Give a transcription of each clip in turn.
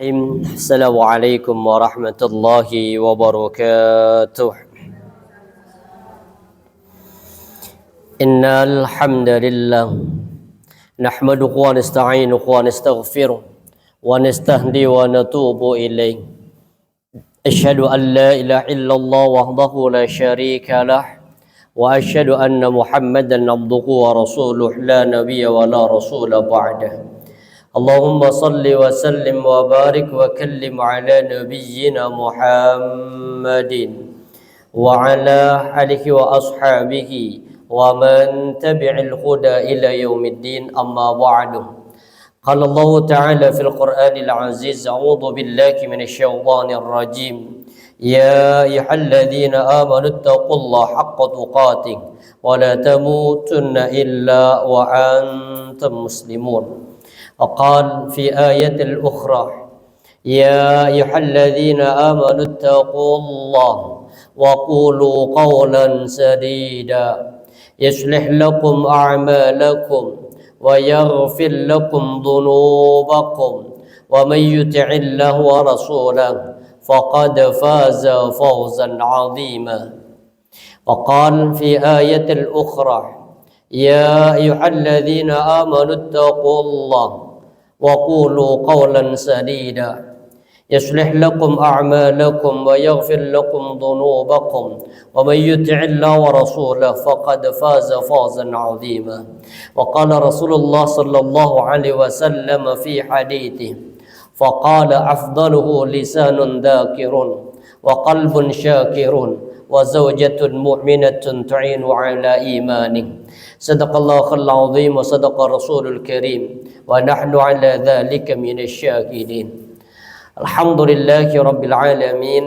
السلام عليكم ورحمة الله وبركاته. إن الحمد لله نحمده ونستعينه ونستغفره ونستهدي ونتوب إليه. أشهد أن لا إله إلا الله وحده لا شريك له وأشهد أن محمدا عبده ورسوله لا نبي ولا رسول بعده. اللهم صل وسلم وبارك وكلم على نبينا محمد وعلى آله وأصحابه ومن تبع الهدى إلى يوم الدين. أما بعد، قال الله تعالى في القرآن العزيز: أعوذ بالله من الشيطان الرجيم. يا أيها الذين آمنوا اتقوا الله حق تقاته ولا تموتن إلا وأنتم مسلمون. وقال في آية الأخرى: يا أيها الذين آمنوا اتقوا الله وقولوا قولا سديدا يصلح لكم أعمالكم ويغفر لكم ذنوبكم ومن يطع الله ورسوله فقد فاز فوزا عظيما. وقال في آية الأخرى: يا أيها الذين آمنوا اتقوا الله وقولوا قولا سديدا يصلح لكم أعمالكم ويغفر لكم ذنوبكم ومن يطع الله ورسوله فقد فاز فوزا عظيما. وقال رسول الله صلى الله عليه وسلم في حديثه: فقال أفضله لسان ذاكر وقلب شاكر وزوجة مؤمنة تعين على إيمانه. صدق الله العظيم وصدق رسول الكريم ونحن على ذلك من الشاهدين. Alhamdulillahi Rabbil Alamin.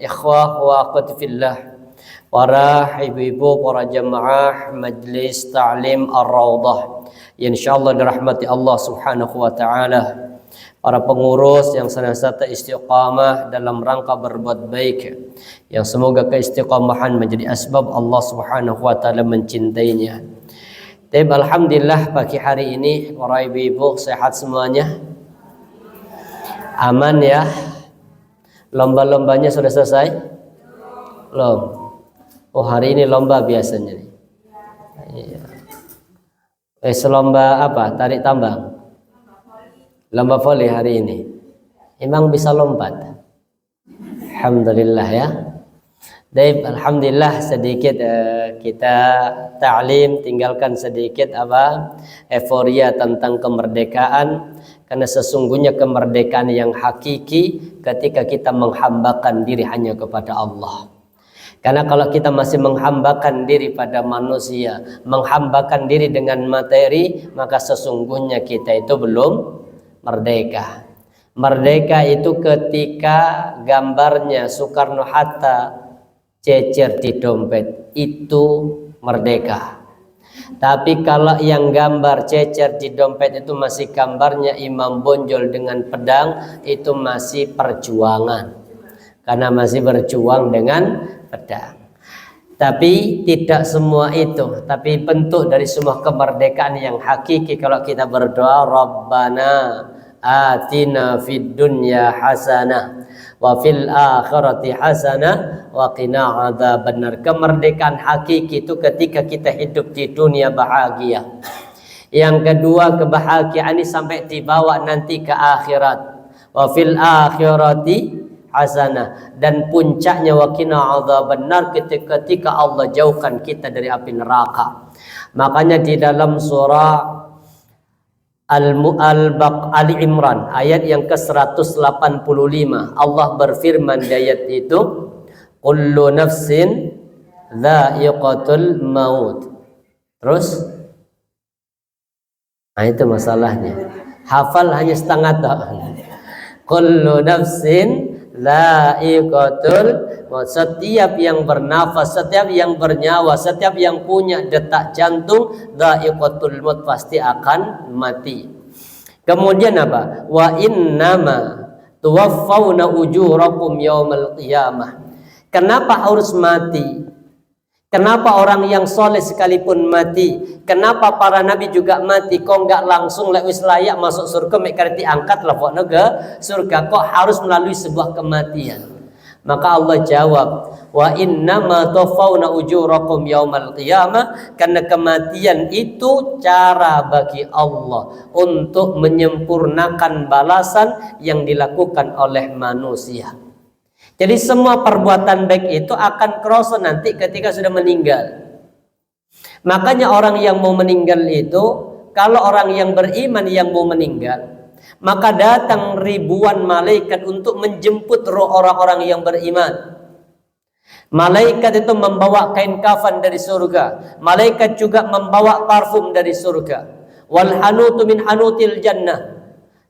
Ikhwah wa akhwati fillah, para ibu-ibu, para jamaah Majlis Ta'lim Ar-Rawdah yang insyaallah dirahmati Allah Subhanahu wa taala, para pengurus yang senantiasa istiqamah dalam rangka berbuat baik, yang semoga keistiqamahan menjadi asbab Allah Subhanahu wa taala mencintainya. Alhamdulillah pagi hari ini para ibu-ibu sehat semuanya? Aman ya? Lomba-lombanya sudah selesai? Belum? Oh, hari ini lomba biasanya nih. Lomba apa? Tarik tambang? Lomba voli hari ini. Emang bisa lompat? Alhamdulillah ya. Alhamdulillah sedikit kita ta'lim, tinggalkan sedikit euforia tentang kemerdekaan, karena sesungguhnya kemerdekaan yang hakiki ketika kita menghambakan diri hanya kepada Allah. Karena kalau kita masih menghambakan diri pada manusia, menghambakan diri dengan materi, maka sesungguhnya kita itu belum merdeka. Merdeka itu ketika gambarnya Soekarno-Hatta cecer di dompet, itu merdeka. Tapi kalau yang gambar cecer di dompet itu masih gambarnya Imam Bonjol dengan pedang, itu masih perjuangan, karena masih berjuang dengan pedang. Tapi tidak semua itu, tapi bentuk dari semua kemerdekaan yang hakiki kalau kita berdoa, Rabbana atina fid dunya hasanah wa fil akhirati hasanah wa qina adzabannar. Kemerdekaan hakiki itu ketika kita hidup di dunia bahagia. Yang kedua, kebahagiaan ini sampai dibawa nanti ke akhirat. Wa fil akhirati hasanah, dan puncaknya wa qina adzabannar ketika Allah jauhkan kita dari api neraka. Makanya di dalam surah Ali Imran ayat yang ke-185 Allah berfirman di ayat itu, kullu nafsin dha'iqatul maut. Terus itu masalahnya, hafal hanya setengah tahun. Kullu nafsin dha'iqatul maut. Setiap yang bernafas, setiap yang bernyawa, setiap yang punya detak jantung, dha'iqatul maut, pasti akan mati. Kemudian apa? Wa innama tuwaffawna ujurakum yaumal qiyamah. Kenapa harus mati? Kenapa orang yang soleh sekalipun mati? Kenapa para nabi juga mati? Kok nggak langsung lewis layak masuk surga? Mereka diangkat lah ke surga. Kok harus melalui sebuah kematian? Maka Allah jawab, wa inna ma tawfawna ujurakum yaumal qiyamah, karena kematian itu cara bagi Allah untuk menyempurnakan balasan yang dilakukan oleh manusia. Jadi semua perbuatan baik itu akan kerasa nanti ketika sudah meninggal. Makanya orang yang mau meninggal itu, kalau orang yang beriman yang mau meninggal, maka datang ribuan malaikat untuk menjemput roh orang-orang yang beriman. Malaikat itu membawa kain kafan dari surga. Malaikat juga membawa parfum dari surga. Wal hanutu min hanutil jannah.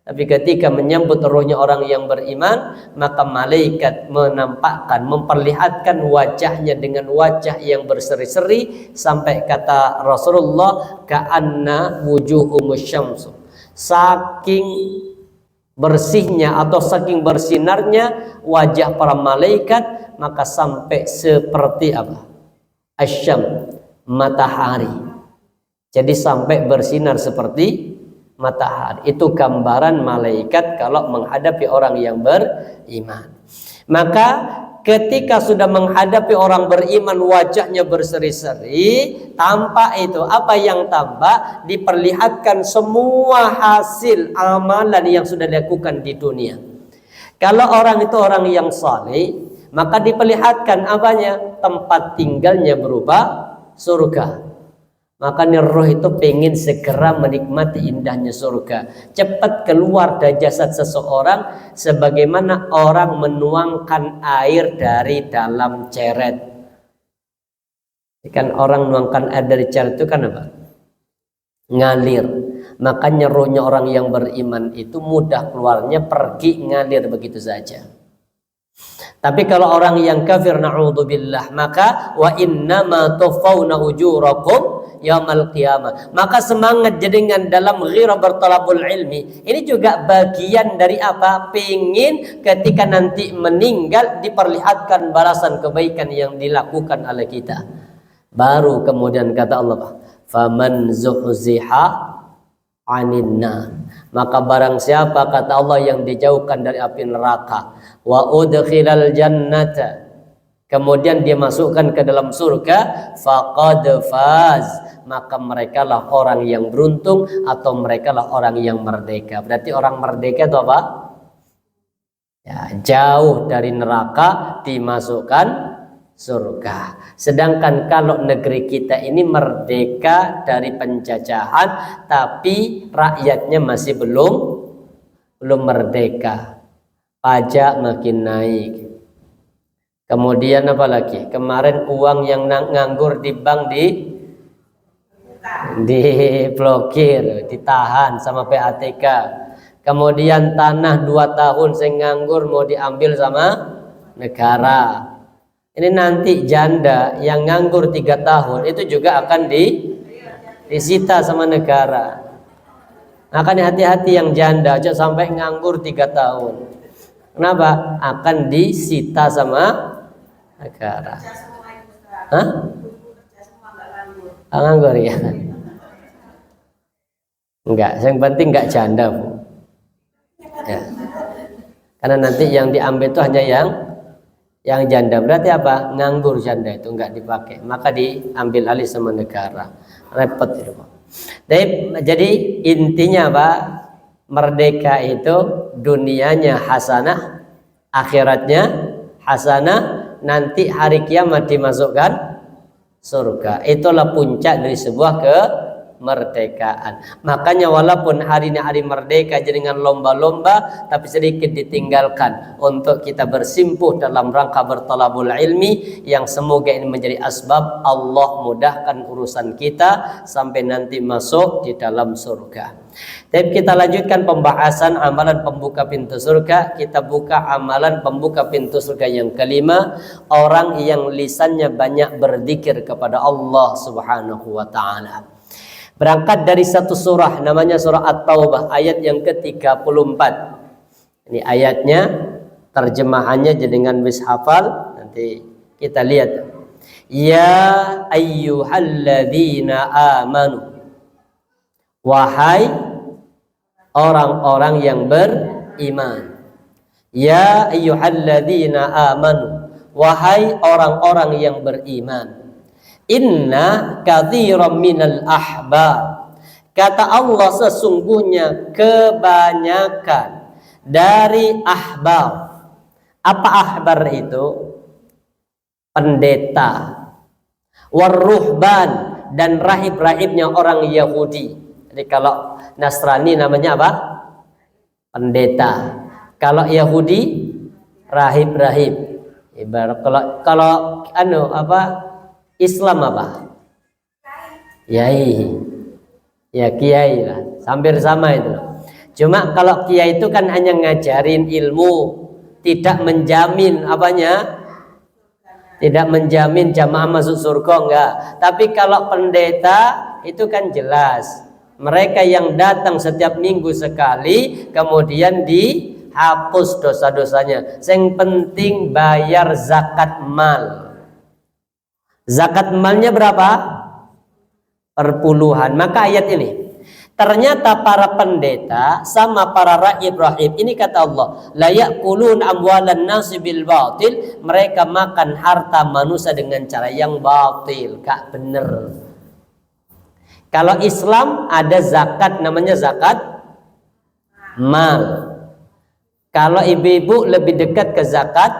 Tapi ketika menyambut rohnya orang yang beriman, maka malaikat menampakkan, memperlihatkan wajahnya dengan wajah yang berseri-seri, sampai kata Rasulullah, ka'anna wujuhumus syamsu. Saking bersihnya atau saking bersinarnya wajah para malaikat, maka sampai seperti apa? Asyam, matahari. Jadi sampai bersinar seperti matahari. Itu gambaran malaikat kalau menghadapi orang yang beriman. Maka ketika sudah menghadapi orang beriman, wajahnya berseri-seri, tampak itu apa yang tampak? Diperlihatkan semua hasil amalan yang sudah dilakukan di dunia. Kalau orang itu orang yang saleh, maka diperlihatkan apanya? Tempat tinggalnya berupa surga. Makanya roh itu pengen segera menikmati indahnya surga. Cepat keluar dari jasad seseorang sebagaimana orang menuangkan air dari dalam ceret. Kan orang menuangkan air dari ceret itu kan apa? Ngalir. Makanya rohnya orang yang beriman itu mudah keluarnya, pergi ngalir begitu saja. Tapi kalau orang yang kafir, na'udzubillah, maka wa innama tuwaffawna ujurakum yaumal qiyamah. Maka semangat jaringan dalam ghirah bertalabul ilmi ini juga bagian dari apa? Pengin ketika nanti meninggal diperlihatkan balasan kebaikan yang dilakukan oleh kita. Baru kemudian kata Allah, faman zuhziha 'anil nar, maka barang siapa kata Allah yang dijauhkan dari api neraka, wa udkhilal jannata, kemudian dia masukkan ke dalam surga, faqad faz, maka merekalah orang yang beruntung atau merekalah orang yang merdeka. Berarti orang merdeka itu apa? Ya, jauh dari neraka, dimasukkan surga. Sedangkan kalau negeri kita ini merdeka dari penjajahan, tapi rakyatnya masih belum merdeka. Pajak makin naik. Kemudian apa lagi? Kemarin uang yang nganggur di bank diblokir, ditahan sama PATK. Kemudian tanah 2 tahun saya nganggur mau diambil sama negara. Ini nanti janda yang nganggur 3 tahun itu juga akan disita sama negara. Makanya hati-hati yang janda, jangan sampai nganggur 3 tahun. Kenapa? Akan disita sama negara. Hah? Nganggur ya? Enggak, yang penting enggak janda, Bu. Ya. Karena nanti yang diambil itu hanya yang janda. Berarti apa? Nganggur janda itu enggak dipakai, maka diambil alih sama negara. Repot itu, Pak. Jadi intinya Pak, merdeka itu dunianya hasanah, akhiratnya hasanah, nanti hari kiamat dimasukkan surga. Itulah puncak dari sebuah kemerdekaan. Makanya walaupun hari ini hari merdeka dengan lomba-lomba, tapi sedikit ditinggalkan untuk kita bersimpuh dalam rangka bertalabul ilmi, yang semoga ini menjadi asbab Allah mudahkan urusan kita sampai nanti masuk di dalam surga. Tapi kita lanjutkan pembahasan amalan pembuka pintu surga. Kita buka amalan pembuka pintu surga yang kelima, orang yang lisannya banyak berzikir kepada Allah Subhanahu wa taala. Berangkat dari satu surah namanya surah At-Taubah ayat yang ke-34. Ini ayatnya, terjemahannya dengan wis hafal, nanti kita lihat. Ya ayyuhalladzina amanu, wahai orang-orang yang beriman. Ya ayyuhalladzina amanu, wahai orang-orang yang beriman. Inna katsiran minal ahbar, kata Allah, sesungguhnya kebanyakan dari ahbar. Apa ahbar itu? Pendeta, waruhban, dan rahib-rahibnya orang Yahudi. Jadi kalau Nasrani namanya apa? Pendeta. Kalau Yahudi rahib-rahib. Ibarat kalau Islam apa? Kiai. Ya kiai lah, hampir sama itu. Cuma kalau kiai itu kan hanya ngajarin ilmu, tidak menjamin apanya? Tidak menjamin jamaah masuk surga, enggak. Tapi kalau pendeta itu kan jelas, mereka yang datang setiap minggu sekali, kemudian dihapus dosa-dosanya. Yang penting bayar zakat mal. Zakat malnya berapa? Perpuluhan. Maka ayat ini, ternyata para pendeta sama para rahib-rahib ini, kata Allah, la ya'kulun amwalan nasi bil batil, mereka makan harta manusia dengan cara yang batil, gak bener. Kalau Islam ada zakat, namanya zakat mal. Kalau ibu-ibu lebih dekat ke zakat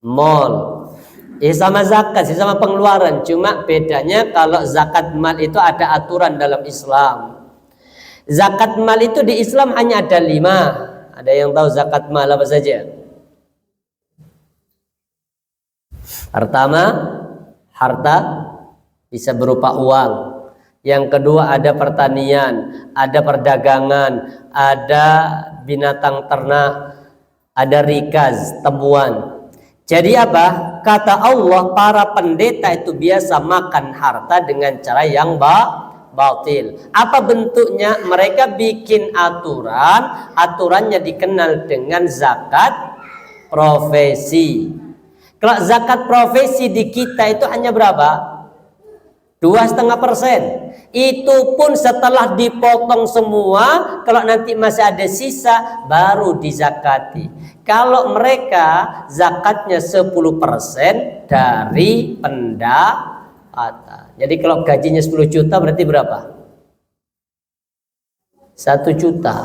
mal. Sama zakat, sama pengeluaran. Cuma bedanya kalau zakat mal itu ada aturan dalam Islam. Zakat mal itu di Islam hanya ada 5. Ada yang tahu zakat mal apa saja? Pertama, harta bisa berupa uang. Yang kedua ada pertanian, ada perdagangan, ada binatang ternak, ada rikaz, tebuan. Jadi apa? Kata Allah, para pendeta itu biasa makan harta dengan cara yang batil. Apa bentuknya? Mereka bikin aturan, aturannya dikenal dengan zakat profesi. Kalau zakat profesi di kita itu hanya berapa? 2,5%. Itu pun setelah dipotong semua, kalau nanti masih ada sisa baru dizakati. Kalau mereka zakatnya 10% dari pendapatan. Jadi kalau gajinya 10 juta berarti berapa? 1 juta.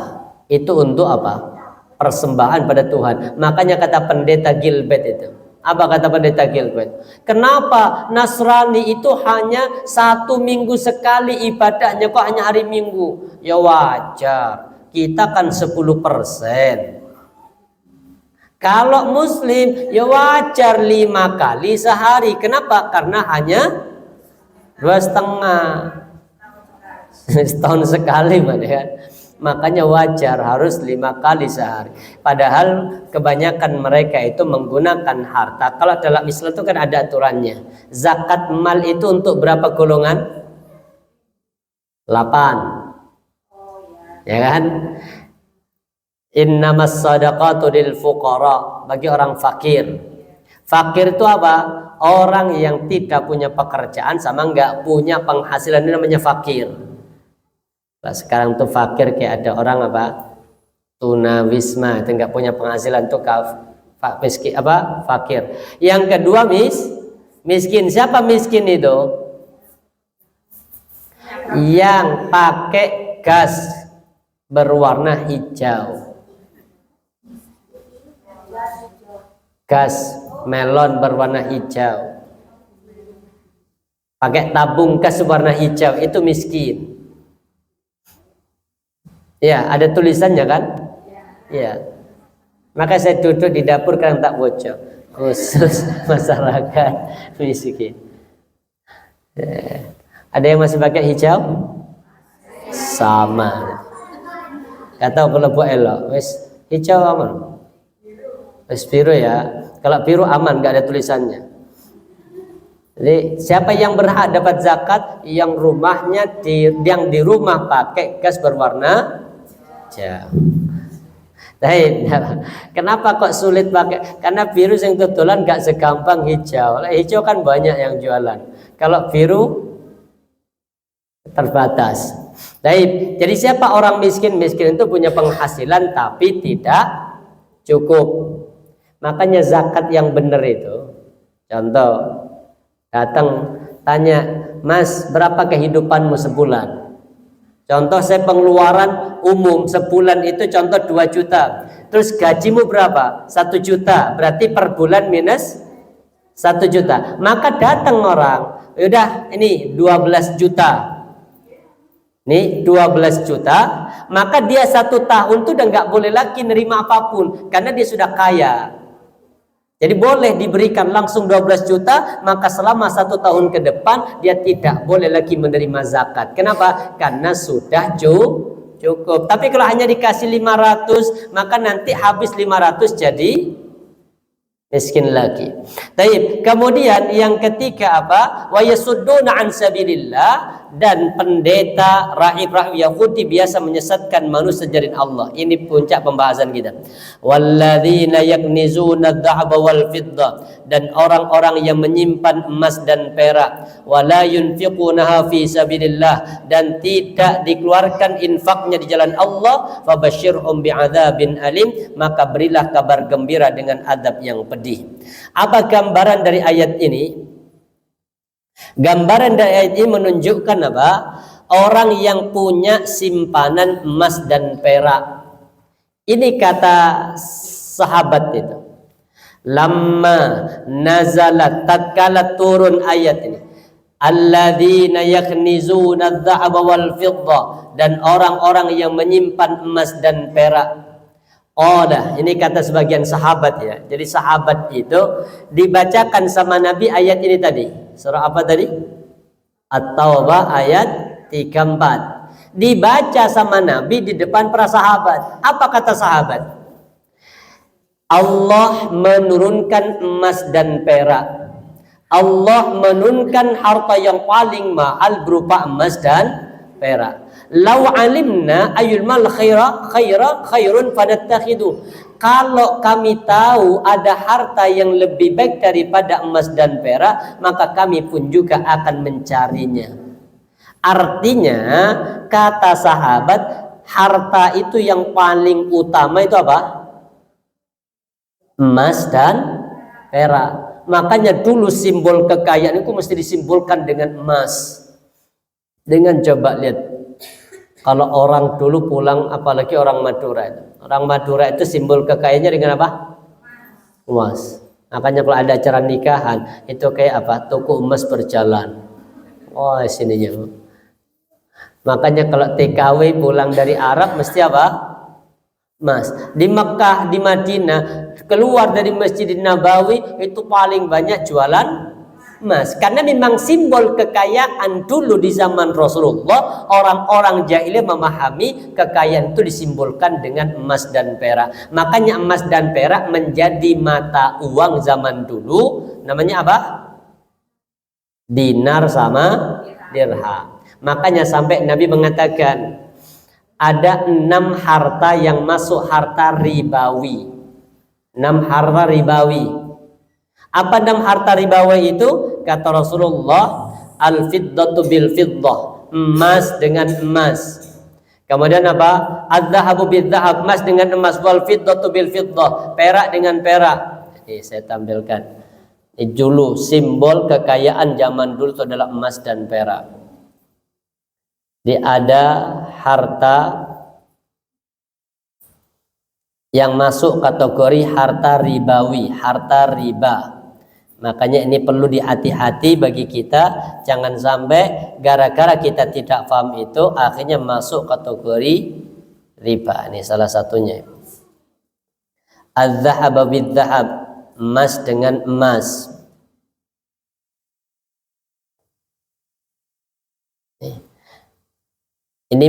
Itu untuk apa? Persembahan pada Tuhan. Makanya kata pendeta Gilbert itu. Apa kata pendeta Gilbert? Kenapa Nasrani itu hanya 1 minggu sekali ibadahnya, kok hanya hari Minggu? Ya wajar, kita kan 10%. Kalau Muslim ya wajar 5 kali sehari. Kenapa? Karena hanya 2,5 setahun sekali, kan? Makanya wajar harus 5 kali sehari. Padahal kebanyakan mereka itu menggunakan harta. Kalau dalam Islam itu kan ada aturannya. Zakat mal itu untuk berapa golongan? 8. Ya kan? Innamas shadaqatu lil fuqara, bagi orang fakir. Fakir itu apa? Orang yang tidak punya pekerjaan sama enggak punya penghasilan, ini namanya fakir. Nah, sekarang tuh fakir kayak ada orang apa? Tunawisma, itu enggak punya penghasilan tuh miskin, fakir. Yang kedua miskin. Siapa miskin itu? Yang pakai gas berwarna hijau. Gas melon berwarna hijau, pakai tabung gas berwarna hijau, itu miskin. Ya, ada tulisannya kan? Ya. Maka saya duduk di dapur kan tak bocor, khusus masyarakat miskin. Ya. Ada yang masih pakai hijau? Sama. Gak tahu kalau buat elok, wes hijau aman. Wes biru ya. Kalau biru aman, gak ada tulisannya. Jadi siapa yang berhak dapat zakat? Yang rumahnya yang di rumah pakai gas berwarna hijau. Baik. Kenapa kok sulit pakai? Karena biru yang tutulan nggak segampang hijau. Hijau kan banyak yang jualan. Kalau biru terbatas. Baik. Jadi siapa orang miskin? Miskin itu punya penghasilan tapi tidak cukup. Makanya zakat yang benar itu, contoh, datang tanya, Mas, berapa kehidupanmu sebulan? Contoh, saya pengeluaran umum sebulan itu contoh 2 juta. Terus gajimu berapa? 1 juta. Berarti per bulan minus 1 juta. Maka datang orang, udah ini 12 juta. Nih 12 juta, maka dia 1 tahun tuh udah nggak boleh lagi nerima apapun karena dia sudah kaya. Jadi boleh diberikan langsung 12 juta, maka selama 1 tahun ke depan dia tidak boleh lagi menerima zakat. Kenapa? Karena sudah cukup. Tapi kalau hanya dikasih 500, maka nanti habis 500 jadi miskin lagi. Baik, kemudian yang ketiga apa? Wa yasudduna an sabilillah, dan pendeta rahib Yahudi biasa menyesatkan manusia dari Allah. Ini puncak pembahasan kita. Walladzina yaknizuna adh-dhahaba wal fiddah, dan orang-orang yang menyimpan emas dan perak, wala yunfiqunaha fi sabilillah, dan tidak dikeluarkan infaknya di jalan Allah, fabashshirhum bi'adzabin alim, maka berilah kabar gembira dengan adab yang pedih. Apa gambaran dari ayat ini? Gambaran dari ayat ini menunjukkan apa? Orang yang punya simpanan emas dan perak. Ini kata sahabat itu. Lamma nazalat, tatkala turun ayat ini. Alladzina yaknizuna adh-dhahaba wal fiddah, dan orang-orang yang menyimpan emas dan perak. Ini kata sebagian sahabat ya. Jadi sahabat itu dibacakan sama Nabi ayat ini tadi. Surah apa tadi? At-Taubah ayat 34. Dibaca sama Nabi di depan para sahabat. Apa kata sahabat? Allah menurunkan emas dan perak. Allah menurunkan harta yang paling mahal berupa emas dan perak. Lau alimna ayul mal khairun fadattakhidu. Kalau kami tahu ada harta yang lebih baik daripada emas dan perak, maka kami pun juga akan mencarinya. Artinya, kata sahabat, harta itu yang paling utama itu apa? Emas dan perak. Makanya dulu simbol kekayaan itu mesti disimbolkan dengan emas. Dengan coba lihat, kalau orang dulu pulang, apalagi orang Madura itu. Orang Madura itu simbol kekayaannya dengan apa? Emas. Makanya kalau ada acara nikahan, itu kayak apa? Toko emas berjalan. Oh, sininya. Makanya kalau TKW pulang dari Arab mesti apa? Emas. Di Mekah, di Madinah, keluar dari Masjid Nabawi itu paling banyak jualan emas, karena memang simbol kekayaan dulu di zaman Rasulullah. Orang-orang jahiliyah memahami kekayaan itu disimbolkan dengan emas dan perak. Makanya emas dan perak menjadi mata uang zaman dulu. Namanya apa? Dinar sama dirham. Makanya sampai Nabi mengatakan ada 6 harta yang masuk harta ribawi. 6 harta ribawi. Apa 6 harta ribawi itu? Kata Rasulullah, al-fiddatu bil fiddah, emas dengan emas. Kemudian apa? Adz-dzahabu bidz-dzahab, emas dengan emas, wal fiddatu bil fiddah, perak dengan perak. Ini saya tampilkan. Ini dulu simbol kekayaan zaman dulu itu adalah emas dan perak. Jadi ada harta yang masuk kategori harta ribawi, harta riba. Makanya ini perlu dihati-hati bagi kita, jangan sampai gara-gara kita tidak paham itu akhirnya masuk kategori riba. Ini salah satunya. Az-zahaba bidz-zahab, emas dengan emas. Ini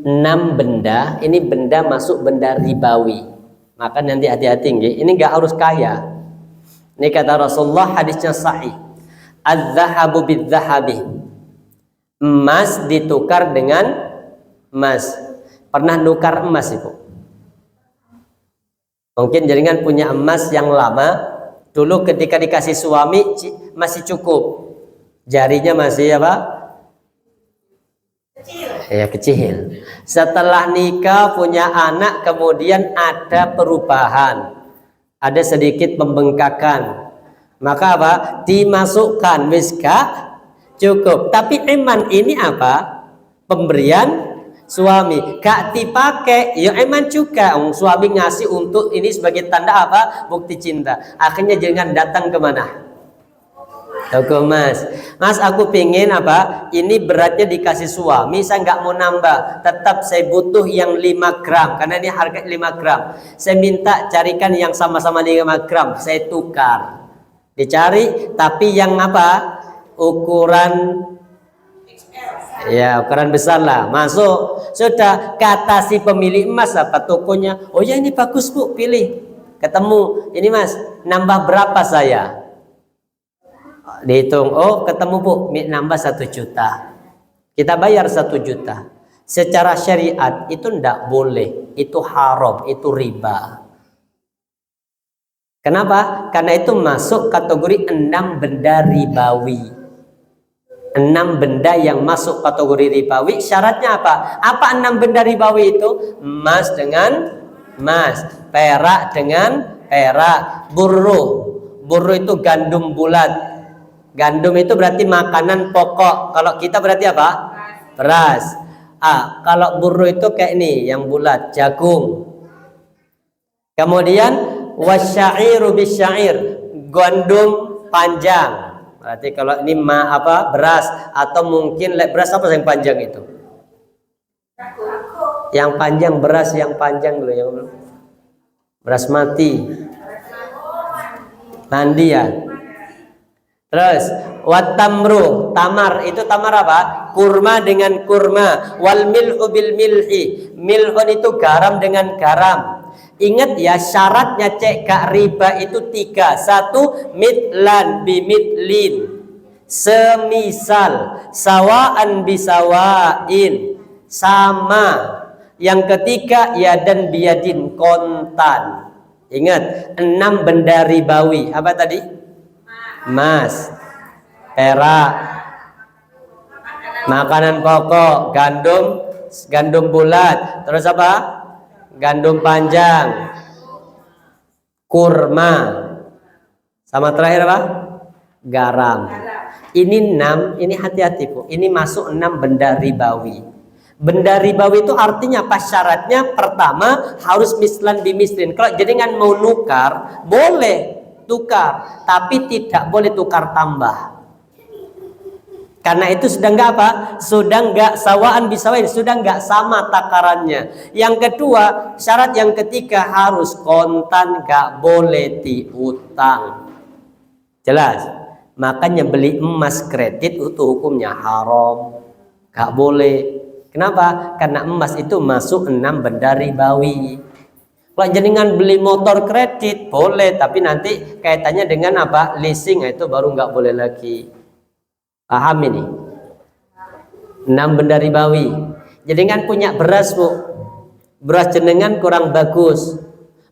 6 benda, ini benda masuk benda ribawi. Maka nanti hati-hati, ini nggak harus kaya. Ini kata Rasulullah, hadisnya sahih. Az-zahabu bidz-zahabi, emas ditukar dengan emas. Pernah nukar emas itu? Mungkin jenengan punya emas yang lama, dulu ketika dikasih suami masih cukup, jarinya masih apa? Ya kecil. Setelah nikah punya anak, kemudian ada perubahan, ada sedikit pembengkakan, maka apa? Dimasukkan miska cukup. Tapi eman ini apa? Pemberian suami, gak dipakai, ya eman juga. Suami ngasih untuk ini sebagai tanda apa? Bukti cinta. Akhirnya jangan datang kemana? Toko mas, mas aku pengen apa? Ini beratnya dikasih suami, saya nggak mau nambah. Tetap saya butuh yang 5 gram, karena ini harga 5 gram. Saya minta carikan yang sama-sama 5 gram, saya tukar. Dicari, tapi yang apa? Ukuran, ya ukuran besar lah. Masuk, sudah kata si pemilik emas apa tokonya? Oh ya ini bagus bu, pilih. Ketemu, ini mas, nambah berapa saya? Dihitung, oh ketemu bu, nambah 1 juta. Kita bayar 1 juta. Secara syariat itu ndak boleh, itu haram, itu riba. Kenapa? Karena itu masuk kategori 6 benda ribawi. 6 benda yang masuk kategori ribawi. Syaratnya apa? Apa 6 benda ribawi itu? Emas dengan emas, perak dengan perak, burru itu gandum bulat. Gandum itu berarti makanan pokok. Kalau kita berarti apa? Beras. Kalau burru itu kayak ini, yang bulat, jagung. Kemudian wasyairu bisyair, gandum panjang. Berarti kalau ini beras, atau mungkin beras apa yang panjang itu? Yang panjang, beras yang panjang dulu, yang beras mati. Mandi ya. Terus watamru, tamar, itu tamar apa? Kurma dengan kurma. Wal milhu bil milhi, milhun itu garam dengan garam. Ingat ya, syaratnya cek gak riba itu 3. 1, mitlan bimitlin, semisal, sawaan bisawain, sama. Yang ketiga yadan biyadin, kontan. Ingat 6 benda ribawi. Apa tadi? Emas, perak, makanan pokok, gandum bulat, terus apa? Gandum panjang, kurma, sama terakhir apa? Garam. Ini 6, ini hati-hati Bu. Ini masuk 6 benda ribawi. Benda ribawi itu artinya apa? Syaratnya pertama harus mislan bimislin. Kalau jenengan mau nukar, boleh tukar, tapi tidak boleh tukar tambah. Karena itu sudah enggak apa? Sudah enggak sawaan bisawain, sudah enggak sama takarannya. Yang kedua, syarat yang ketiga harus kontan, enggak boleh diutang. Jelas? Makanya beli emas kredit itu hukumnya haram. Enggak boleh. Kenapa? Karena emas itu masuk 6 benda ribawi. Kalau jenengan beli motor kredit boleh, tapi nanti kaitannya dengan apa? Leasing, itu baru nggak boleh lagi. Paham ini? 6 benda ribawi. Jenengan punya beras bu, beras jenengan kurang bagus,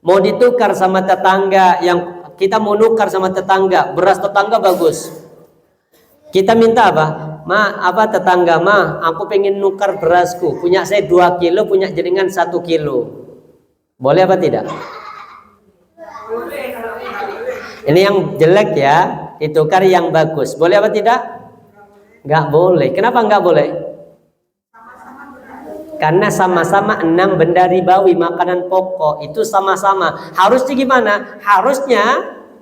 mau ditukar sama tetangga, yang kita mau nukar sama tetangga, beras tetangga bagus. Kita minta apa? Tetangga aku pengen nukar berasku, punya saya 2 kilo, punya jenengan 1 kilo. Boleh apa tidak? Ini yang jelek ya, ditukar yang bagus. Boleh apa tidak? Nggak boleh. Kenapa nggak boleh? Karena sama-sama 6 benda ribawi, makanan pokok itu sama-sama. Harusnya gimana? Harusnya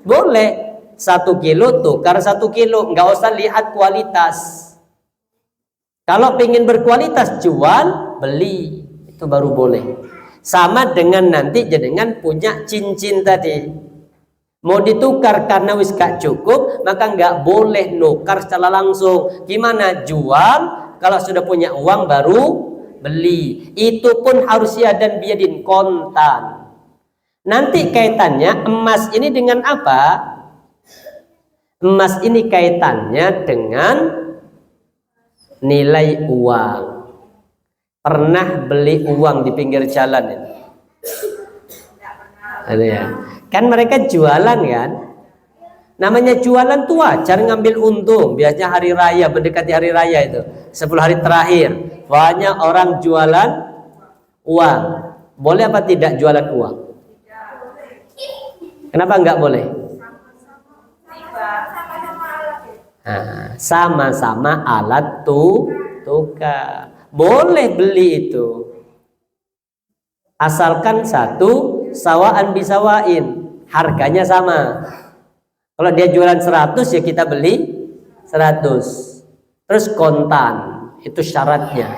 boleh 1 kilo tukar 1 kilo, nggak usah lihat kualitas. Kalau pengen berkualitas jual, beli, itu baru boleh. Sama dengan nanti jenengan punya cincin tadi, mau ditukar karena wis gak cukup, maka nggak boleh nukar secara langsung. Gimana? Jual, kalau sudah punya uang baru beli. Itu pun harus ya dan biadin, kontan. Nanti kaitannya emas ini dengan apa? Emas ini kaitannya dengan nilai uang. Pernah beli uang di pinggir jalan ini? Ada ya. Kan mereka jualan kan. Namanya jualan tuh wajar ngambil untung. Biasanya hari raya, mendekati hari raya itu 10 hari terakhir banyak orang jualan uang. Boleh apa tidak jualan uang? Kenapa enggak boleh? Nah, sama-sama alat tukar. Boleh beli itu. Asalkan satu sawaan bisawain, harganya sama. Kalau dia jualan 100 ya kita beli 100. Terus kontan, itu syaratnya.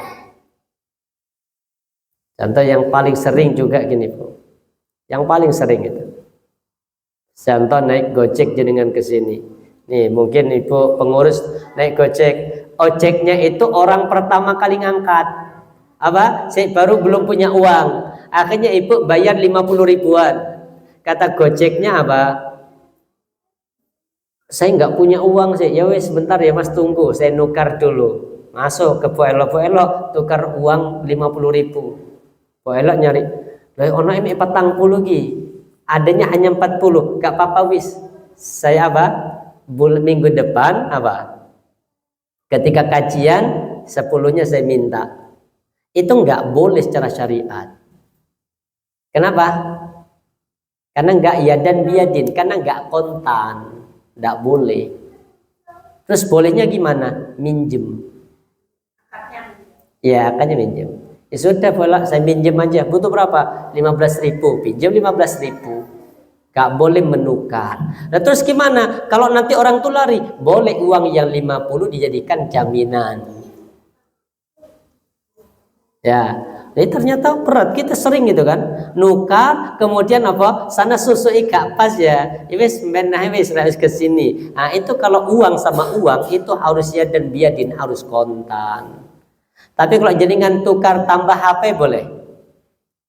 Contoh yang paling sering juga gini, Bu. Yang paling sering itu. Contoh naik Gojek jenengan ke sini. Nih, mungkin Ibu pengurus naik Gojek. Ojeknya itu orang pertama kali ngangkat. Apa? Saya baru belum punya uang. Akhirnya Ibu bayar 50 ribuan. Kata Gojeknya apa? Saya nggak punya uang sih. Ya wes sebentar ya Mas, tunggu. Saya nukar dulu. Masuk ke Bu Elok, tukar uang 50 ribu. Bu Elok nyari. Lah ono ini 40 lagi. Adanya hanya 40. Gak apa-apa wis. Saya apa? Minggu depan apa? Ketika kajian 10-nya saya minta. Itu nggak boleh secara syariat. Kenapa? Karena nggak yadan biadin, karena nggak kontan. Nggak boleh. Terus bolehnya gimana? Minjem. Ya, akadnya minjem. Ya sudah, boleh saya minjem aja. Butuh berapa? 15 ribu. Pinjam 15 ribu. Gak boleh menukar. Nah terus gimana? Kalau nanti orang tuh lari, boleh uang yang 50 dijadikan jaminan. Ya, jadi ternyata berat. Kita sering gitu kan, nukar, kemudian apa? Sana susu gak pas ya. Wis menah wis ke sini. Nah itu kalau uang sama uang itu harus ya dan biadin, harus kontan. Tapi kalau jenengan tukar tambah HP boleh.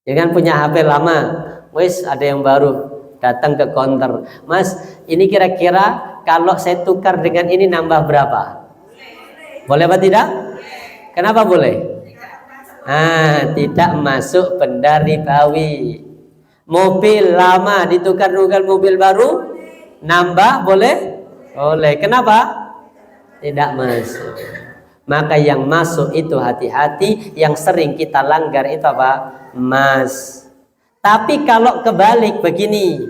Jangan punya HP lama, wis ada yang baru. Datang ke counter, Mas, ini kira-kira kalau saya tukar dengan ini nambah berapa? Boleh apa tidak? Kenapa boleh? Tidak masuk benda ribawi. Mobil lama ditukar dengan mobil baru, nambah boleh? Boleh. Kenapa? Tidak masuk. Maka yang masuk itu hati-hati. Yang sering kita langgar itu apa? Mas. Tapi kalau kebalik begini,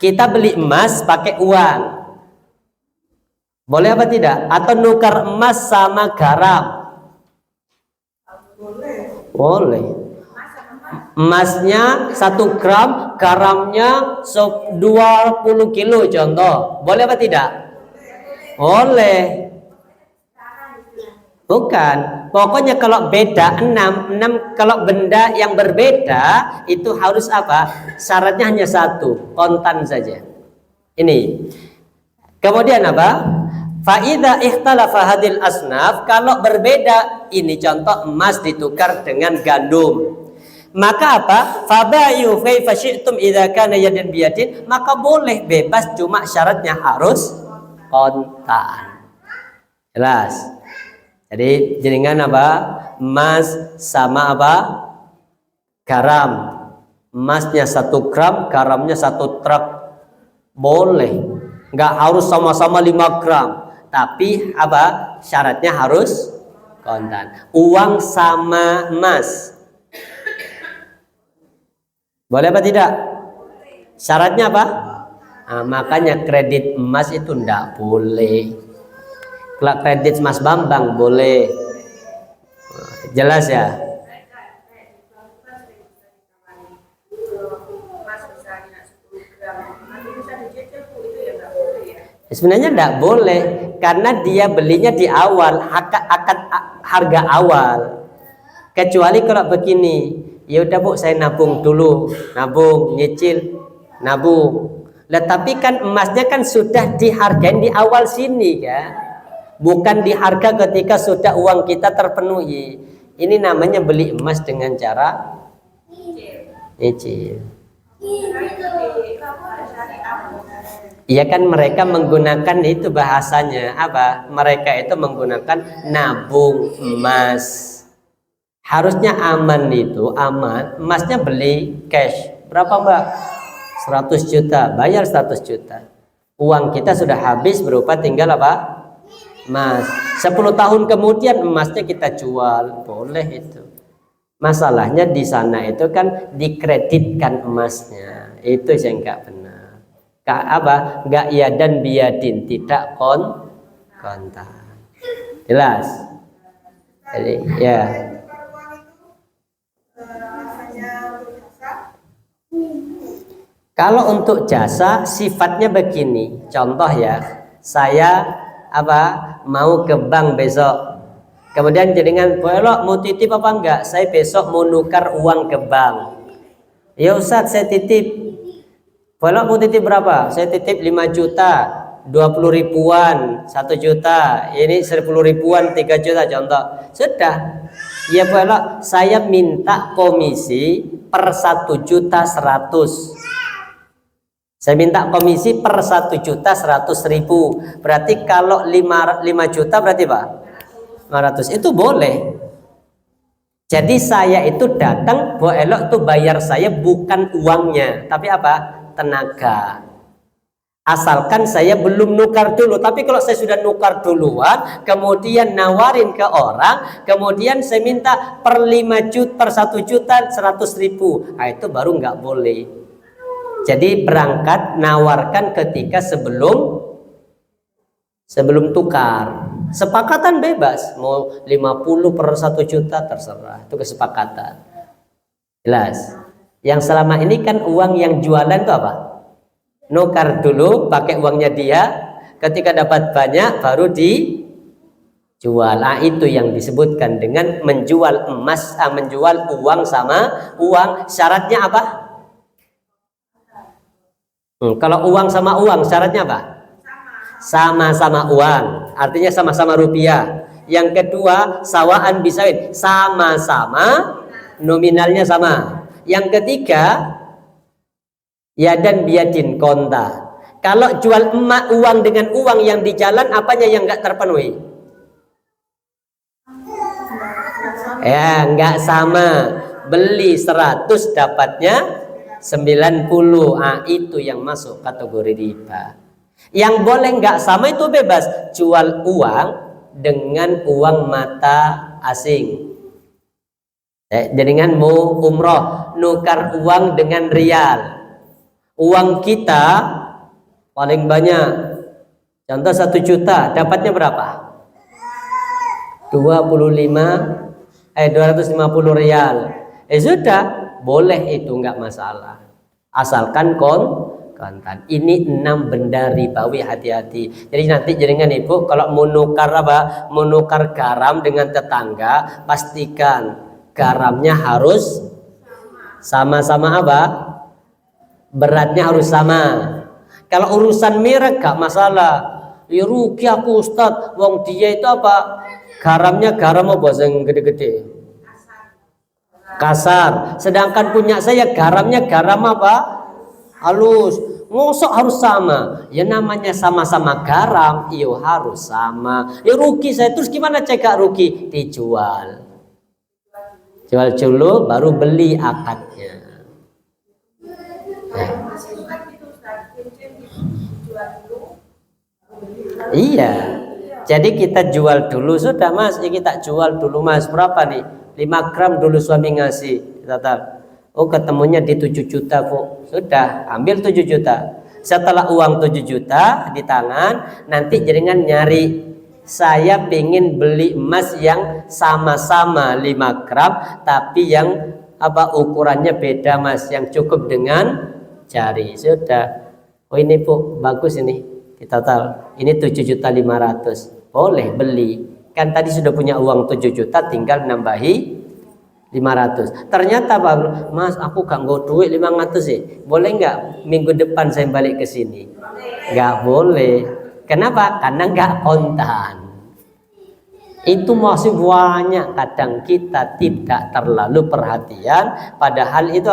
kita beli emas pakai uang, boleh apa tidak? Atau nukar emas sama garam? Boleh. Emasnya 1 gram, garamnya 20 kilo contoh. Boleh apa tidak? Boleh. Bukan. Pokoknya kalau beda 6 kalau benda yang berbeda itu harus apa? Syaratnya hanya 1, kontan saja. Ini. Kemudian apa? Fa idza ikhtalafa hadil asnaf, kalau berbeda ini contoh emas ditukar dengan gandum. Maka apa? Fabayu kaifa syi'tum idza kana yadan biyadin, maka boleh bebas, cuma syaratnya harus kontan. Jelas? Jadi jenengan apa? Emas sama apa? Garam. Emasnya 1 gram, garamnya 1 truk. Boleh. Nggak harus sama-sama 5 gram. Tapi apa? Syaratnya harus kontan. Uang sama emas. Boleh apa tidak? Syaratnya apa? Nah, makanya kredit emas itu enggak boleh. Kalau kredit Mas Bambang boleh. Jelas ya? Sebenarnya tidak boleh karena dia belinya di awal, akad harga awal. Kecuali kalau begini, ya udah Bu, saya nabung dulu, nabung, nyicil, nabung. Lah tapi kan emasnya kan sudah dihargain di awal sini kan. Bukan di harga ketika sudah uang kita terpenuhi. Ini namanya beli emas dengan cara nyicil. Iya kan mereka menggunakan itu bahasanya apa? Mereka itu menggunakan nabung emas. Harusnya aman itu, aman. Emasnya beli cash. Berapa Mbak? 100 juta, bayar 100 juta. Uang kita sudah habis berupa tinggal apa? Emas. 10 tahun kemudian emasnya kita jual, boleh itu. Masalahnya di sana itu kan dikreditkan emasnya, itu yang nggak benar. Nggak iya dan biadin, tidak kontan. Jelas? Jadi ya. Kalau untuk jasa sifatnya begini, contoh ya, saya mau ke bank besok. Kemudian jenengan mau titip apa enggak? Saya besok mau nukar uang ke bank. Ya Ustaz, saya titip. Mau titip berapa? Saya titip 5 juta, 20 ribuan, 1 juta. Ini 10 ribuan, 3 juta contoh. Sudah. Ya saya minta komisi per 1 juta 100. Saya minta komisi per 1 juta 100 ribu. Berarti kalau 5 juta berarti Pak? 500 itu boleh. Jadi saya itu datang, Bu Elok tuh bayar saya bukan uangnya, tapi apa? Tenaga. Asalkan saya belum nukar dulu. Tapi kalau saya sudah nukar duluan, kemudian nawarin ke orang, kemudian saya minta per 5 juta, per 1 juta 100 ribu, nah itu baru nggak boleh. Jadi berangkat nawarkan ketika sebelum tukar. Sepakatan bebas, mau 50 per 1 juta terserah, itu kesepakatan. Jelas. Yang selama ini kan uang yang jualan itu apa? Nukar dulu pakai uangnya dia, ketika dapat banyak baru dijual. Nah, itu yang disebutkan dengan menjual emas, menjual uang sama uang. Syaratnya apa? Kalau uang sama uang syaratnya apa? Sama-sama uang, artinya sama-sama rupiah. Yang kedua, sawaan bisawin, sama-sama nominalnya sama. Yang ketiga, ya dan biadin konta. Kalau jual uang dengan uang yang di jalan, apanya yang nggak terpenuhi? Ya, nggak sama. Beli 100 dapatnya 90. Ah, itu yang masuk kategori riba. Yang boleh nggak sama itu bebas, jual uang dengan uang mata asing. Dengan mau umroh, nukar uang dengan rial. Uang kita paling banyak, contoh 1 juta, dapatnya berapa? 250 rial. Sudah, boleh itu nggak masalah. Asalkan kontan. Ini 6 benda ribawi, hati-hati. Jadi nanti jaringan ibu kalau mau nukar garam dengan tetangga, pastikan garamnya harus sama-sama beratnya harus sama. Kalau urusan merek gak masalah. Ya rugi aku Ustadz, wong dia itu garamnya garam yang gede-gede, kasar. Sedangkan punya saya garamnya garam halus. Ngosok harus sama. Ya namanya sama-sama garam, iyo harus sama. Ya rugi saya, terus gimana cegah rugi? Dijual. Jual dulu baru beli akadnya. Iya. Jadi kita jual dulu sudah Mas. Ya kita jual dulu Mas. Berapa nih? 5 gram dulu suami ngasih. Oh ketemunya di 7 juta kok. Sudah, ambil 7 juta. Setelah uang 7 juta di tangan, nanti jaringan nyari, saya pengen beli emas yang sama-sama 5 gram, tapi yang ukurannya beda Mas, yang cukup dengan jari. Sudah. Oh ini Bu, bagus ini. Kita tahu. Ini 7.500.000. Boleh beli. Kan tadi sudah punya uang 7 juta, tinggal nambahi 500. Ternyata Pak, Mas aku gak nggo duit 500 sih. Boleh nggak minggu depan saya balik ke sini? Nggak boleh. Kenapa? Karena nggak kontan. Itu masih banyak. Kadang kita tidak terlalu perhatian. Padahal itu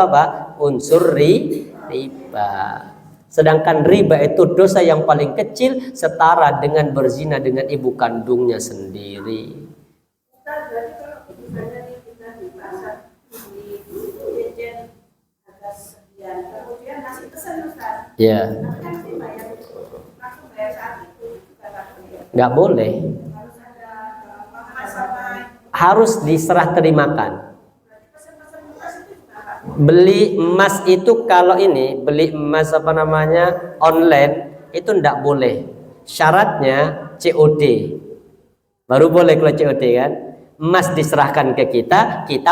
unsur riba. Sedangkan riba itu dosa yang paling kecil, setara dengan berzina dengan ibu kandungnya sendiri. Kemudian masih pesan Ya, nggak boleh. Harus diserah terimakan. Beli emas itu kalau ini beli emas online itu ndak boleh. Syaratnya COD. Baru boleh kalau COD kan. Emas diserahkan ke kita, kita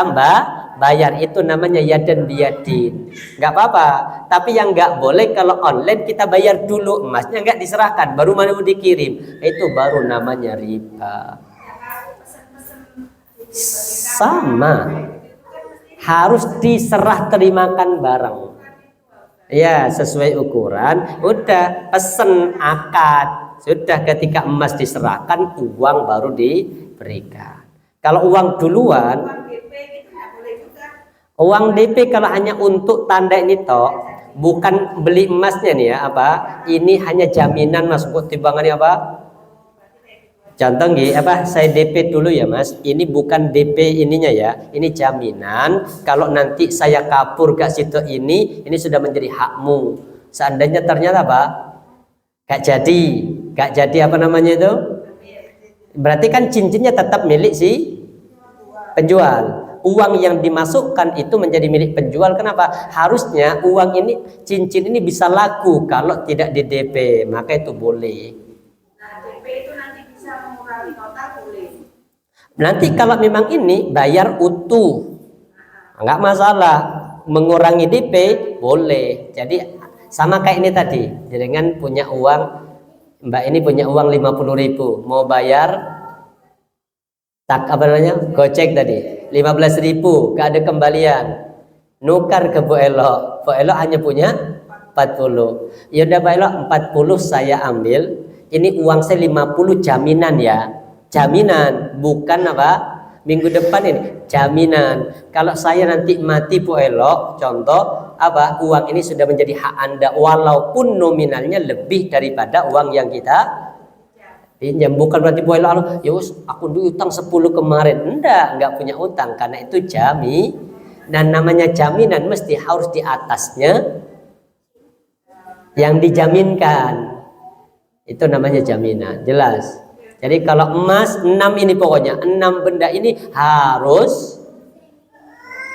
bayar, itu namanya yadan biyadin. Nggak apa-apa. Tapi yang nggak boleh kalau online kita bayar dulu, emasnya nggak diserahkan, baru mau dikirim. Itu baru namanya riba. Sama. Harus diserah terimakan barang. Ya, sesuai ukuran. Udah pesen akad. Sudah ketika emas diserahkan, uang baru diberikan. Kalau uang duluan, uang DP kalau hanya untuk tanda ini toh, bukan beli emasnya nih ya, ini hanya jaminan Mas, timbangannya contoh saya DP dulu ya Mas, ini bukan DP ininya ya, ini jaminan kalau nanti saya kabur ke situ ini sudah menjadi hakmu. Seandainya ternyata gak jadi itu, berarti kan cincinnya tetap milik si penjual. Uang yang dimasukkan itu menjadi milik penjual. Kenapa? Harusnya uang ini, cincin ini bisa laku kalau tidak di DP, maka itu boleh. Nah, DP itu nanti bisa mengurangi total boleh. Nanti kalau memang ini bayar utuh, nggak masalah. Mengurangi DP boleh. Jadi sama kayak ini tadi, dengan punya uang, Mbak ini punya uang 50.000, mau bayar gocek tadi 15.000, gak ada kembalian, nukar ke Bu Elo hanya punya 40. Ya udah Bu Elo, 40 saya ambil, ini uang saya 50 jaminan ya, jaminan, bukan minggu depan ini jaminan. Kalau saya nanti mati Bu Elo, contoh uang ini sudah menjadi hak Anda walaupun nominalnya lebih daripada uang yang kita pinjam. Bukan berarti Bu Elo, aku dulu utang 10 kemarin. Enggak punya utang, karena itu dan namanya jaminan mesti harus di atasnya yang dijaminkan. Itu namanya jaminan. Jelas? Jadi kalau emas 6 ini pokoknya 6 benda ini harus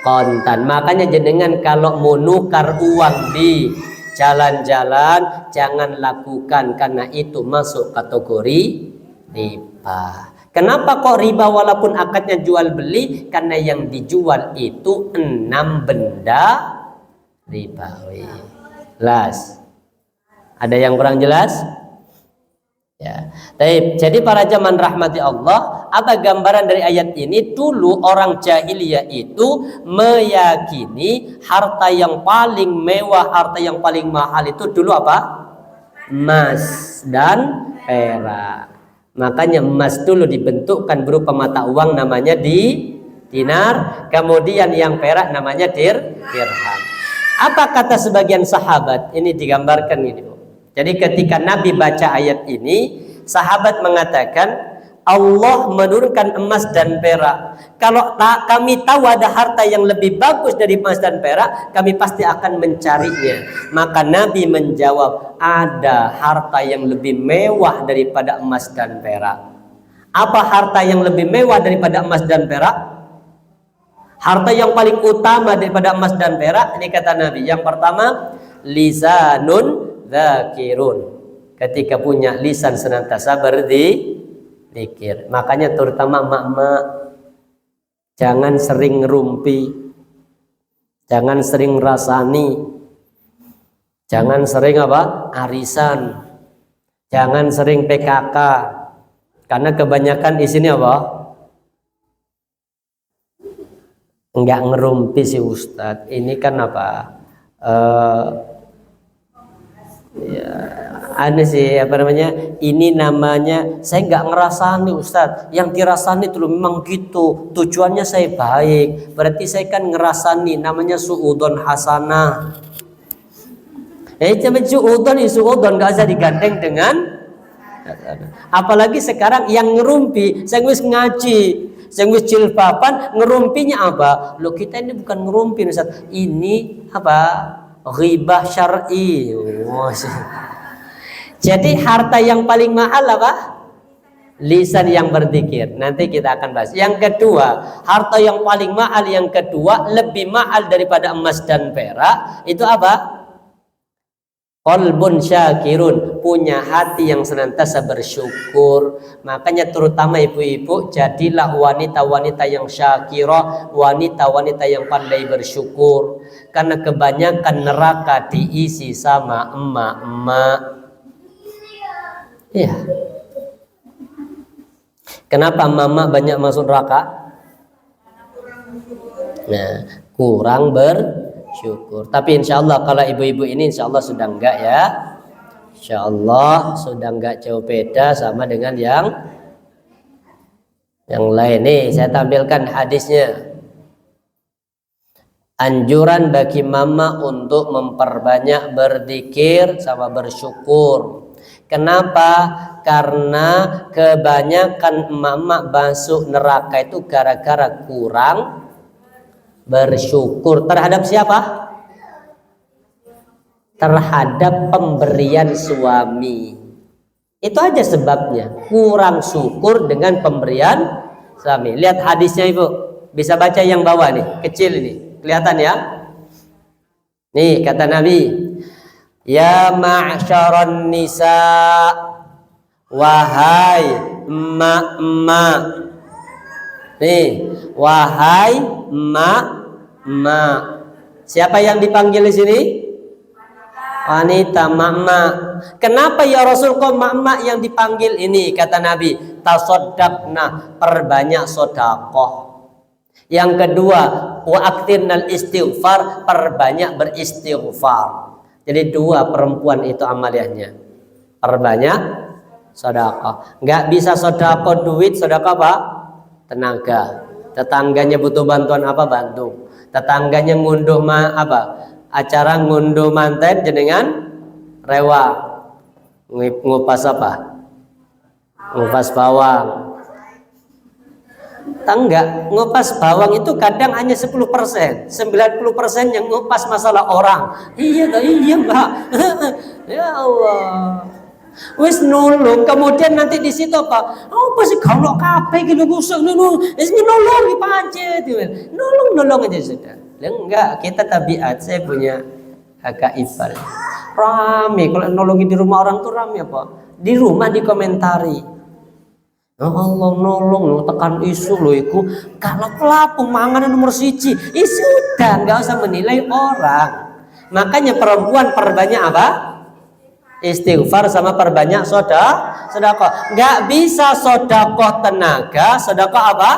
kontan. Makanya jenengan kalau mau nukar uang di jalan-jalan jangan lakukan, karena itu masuk kategori riba. Kenapa kok riba walaupun akadnya jual beli? Karena yang dijual itu 6 benda ribawi. Jelas? Ada yang kurang jelas? Ya. Jadi para jamaah rahmati Allah, apa gambaran dari ayat ini? Dulu orang jahiliyah itu meyakini harta yang paling mewah, harta yang paling mahal itu dulu emas dan perak. Makanya emas dulu dibentukkan berupa mata uang namanya dinar, kemudian yang perak namanya dirham. Apa kata sebagian sahabat? Ini digambarkan ini. Jadi ketika Nabi baca ayat ini, sahabat mengatakan Allah menurunkan emas dan perak. Kalau kami tahu ada harta yang lebih bagus dari emas dan perak, kami pasti akan mencarinya. Maka Nabi menjawab, ada harta yang lebih mewah daripada emas dan perak. Apa harta yang lebih mewah daripada emas dan perak? Harta yang paling utama daripada emas dan perak, ini kata Nabi. Yang pertama, lisanun dzakirun. Ketika punya lisan senantiasa berzikir. Makanya terutama mak-mak, jangan sering ngerumpi, jangan sering rasani, jangan sering arisan, jangan sering PKK. Karena kebanyakan di sini enggak ngerumpi si Ustadz. Ini kan aneh sih ini namanya saya nggak ngerasani Ustadz, yang dirasani itu memang gitu, tujuannya saya baik, berarti saya kan ngerasani, namanya suudon hasanah. Suudon nggak usah digandeng dengan, apalagi sekarang yang ngerumpi, saya wis ngaji, saya wis jilbaban, ngerumpinya lo kita ini bukan ngerumpi Ustadz, ini Ghibah syar'i. Jadi harta yang paling mahal apa? Lisan yang berzikir. Nanti kita akan bahas. Yang kedua, harta yang paling mahal yang kedua, lebih mahal daripada emas dan perak, itu apa? Qalbun syakirun, punya hati yang senantiasa bersyukur. Makanya terutama ibu-ibu, jadilah wanita-wanita yang syakirah, wanita-wanita yang pandai bersyukur. Karena kebanyakan neraka diisi sama emak-emak. Iya. Kenapa mama banyak masuk neraka? Nah, kurang bersyukur. Tapi insya Allah kalau ibu-ibu ini insya Allah sudah enggak ya. Insya Allah sudah enggak jauh beda sama dengan yang lain. Nih saya tampilkan hadisnya. Anjuran bagi mama untuk memperbanyak berzikir sama bersyukur. Kenapa? Karena kebanyakan emak-emak masuk neraka itu gara-gara kurang bersyukur. Terhadap siapa? Terhadap pemberian suami. Itu aja sebabnya. Kurang syukur dengan pemberian suami. Lihat hadisnya ibu. Bisa baca yang bawah nih. Kecil ini. Kelihatan ya? Nih kata Nabi. Ya ma'syaron nisa, wahai emak-emak. Nih, wahai emak-emak. Siapa yang dipanggil di sini? Wanita, emak-emak. Kenapa ya Rasul kok emak-emak yang dipanggil ini? Kata Nabi, tasoddaqna, perbanyak sedekah. Yang kedua, wa aktirnal istighfar, perbanyak beristighfar. Jadi dua perempuan itu amaliannya. Perbanyak sedekah. Enggak bisa sedekah duit, sedekah apa? Tenaga. Tetangganya butuh bantuan apa? Bantu. Tetangganya ngunduh apa? Acara ngunduh manten jenengan rewa. Ngupas apa? Ngupas bawang. Enggak, ngupas bawang itu kadang hanya 10%, 90% yang ngupas masalah orang. Iya Mbak. Ya Allah. Wis nulung, kemudian nanti di situ apa? Oh pasti kalau kabeh gitu gusuk nulung, nolong di pancet, nolong aja sudah. Enggak, kita tabiat, saya punya kakak ipar. Rame kalau nolongin di rumah orang tuh rame apa? Di rumah dikomentari. Ya Allah nolong tekan isu loh iku kalau pelaku mangan nomor siji sudah nggak usah menilai orang. Makanya perempuan perbanyak apa? Istighfar sama perbanyak sedekah. Nggak bisa sedekah tenaga, sedekah apa?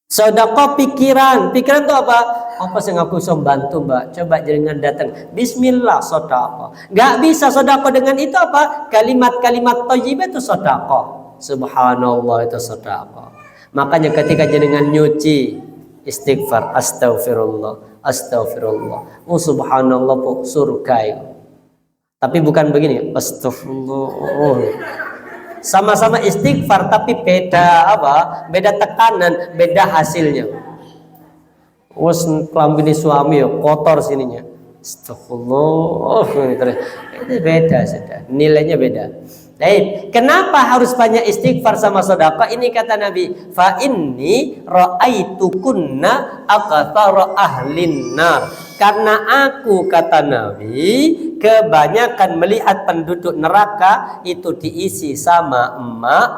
Sedekah pikiran. Pikiran itu apa? Apa sih aku bisa bantu mbak? Coba jangan datang. Bismillah sedekah. Nggak bisa sedekah dengan itu apa? Kalimat-kalimat thayyibah itu sedekah. Subhanallah itu sedekah. Makanya ketika jenengan nyuci istighfar, astagfirullah, astagfirullah. Oh subhanallah po surga itu. Tapi bukan begini, astagfirullah. Sama-sama istighfar tapi beda apa? Beda tekanan, beda hasilnya. Wes kelambini suami ya kotor sininya. Astagfirullah. Itu beda sudah. Nilainya beda. Baik, kenapa harus banyak istighfar sama sedekah? Ini kata Nabi, fa inni ra'aitukunna aktsara ahlin nar. Karena aku kata Nabi, kebanyakan melihat penduduk neraka itu diisi sama emak.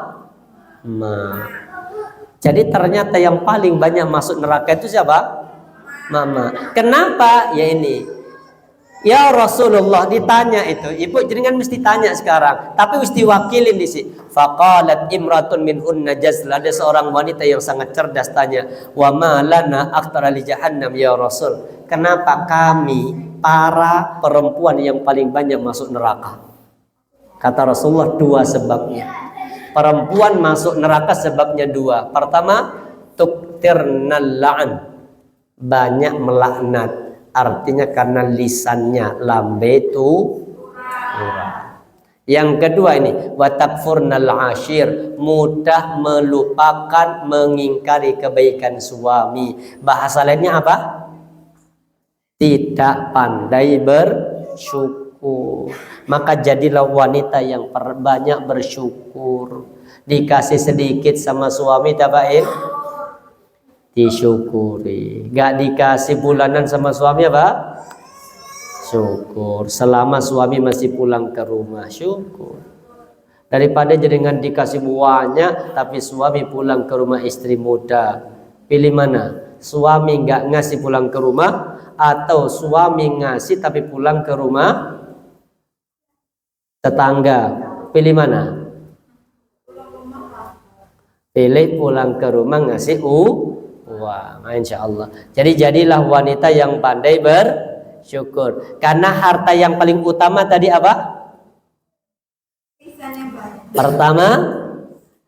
Jadi ternyata yang paling banyak masuk neraka itu siapa? Mama. Kenapa? Ya ini. Ya Rasulullah ditanya itu, ibu jenengan mesti tanya sekarang, tapi mesti wakilin di sini. Faqalat imratun min jazla, ada seorang wanita yang sangat cerdas tanya, wa ma lana aktsara li jahannam ya Rasul. Kenapa kami para perempuan yang paling banyak masuk neraka? Kata Rasulullah dua sebabnya. Perempuan masuk neraka sebabnya dua. Pertama, tuktirnal la'an, banyak melaknat. Artinya karena lisannya lambe itu murah. Yang kedua ini watakfurnal ashir, mudah melupakan mengingkari kebaikan suami. Bahasa lainnya apa? tidak pandai bersyukur. Maka jadilah wanita yang banyak bersyukur. Dikasih sedikit sama suami tabain disyukuri. Gak dikasih bulanan sama suami apa? Syukur. Selama suami masih pulang ke rumah, syukur. Daripada jenengan dikasih banyak tapi suami pulang ke rumah istri muda, pilih mana? Suami nggak ngasih pulang ke rumah, atau suami ngasih tapi pulang ke rumah tetangga? Pilih mana? Pilih pulang ke rumah ngasih uang, insya Allah. Jadi jadilah wanita yang pandai bersyukur. Karena harta yang paling utama tadi apa? Pertama,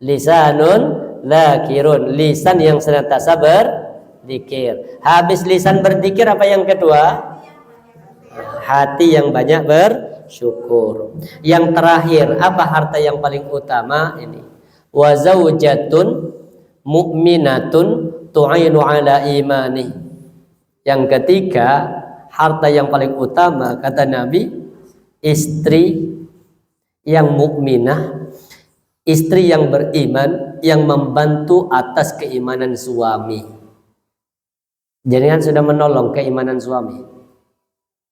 lisanun dzakirun, lisan yang senantiasa berzikir. Habis lisan berzikir, apa yang kedua? Hati yang banyak bersyukur. Yang terakhir, apa harta yang paling utama ini? Wa zaujatun mu'minatun tu'inu ala imani. Yang ketiga, harta yang paling utama kata Nabi, istri yang mukminah, istri yang beriman, yang membantu atas keimanan suami. Jangan sudah menolong keimanan suami.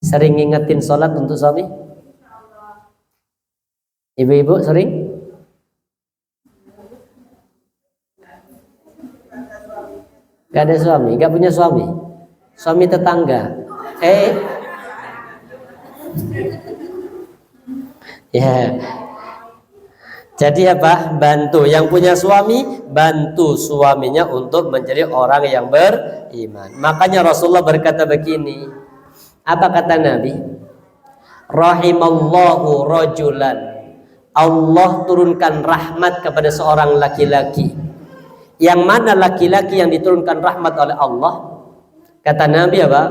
Sering ngingetin sholat untuk suami? Ibu-ibu sering? Gak ada suami, gak punya suami. Suami tetangga. Ya. Jadi apa? Bantu yang punya suami, bantu suaminya untuk menjadi orang yang beriman. Makanya Rasulullah berkata begini. Apa kata Nabi? Rahimallahu rajulan. Allah turunkan rahmat kepada seorang laki-laki. Yang mana laki-laki yang diturunkan rahmat oleh Allah? Kata Nabi apa?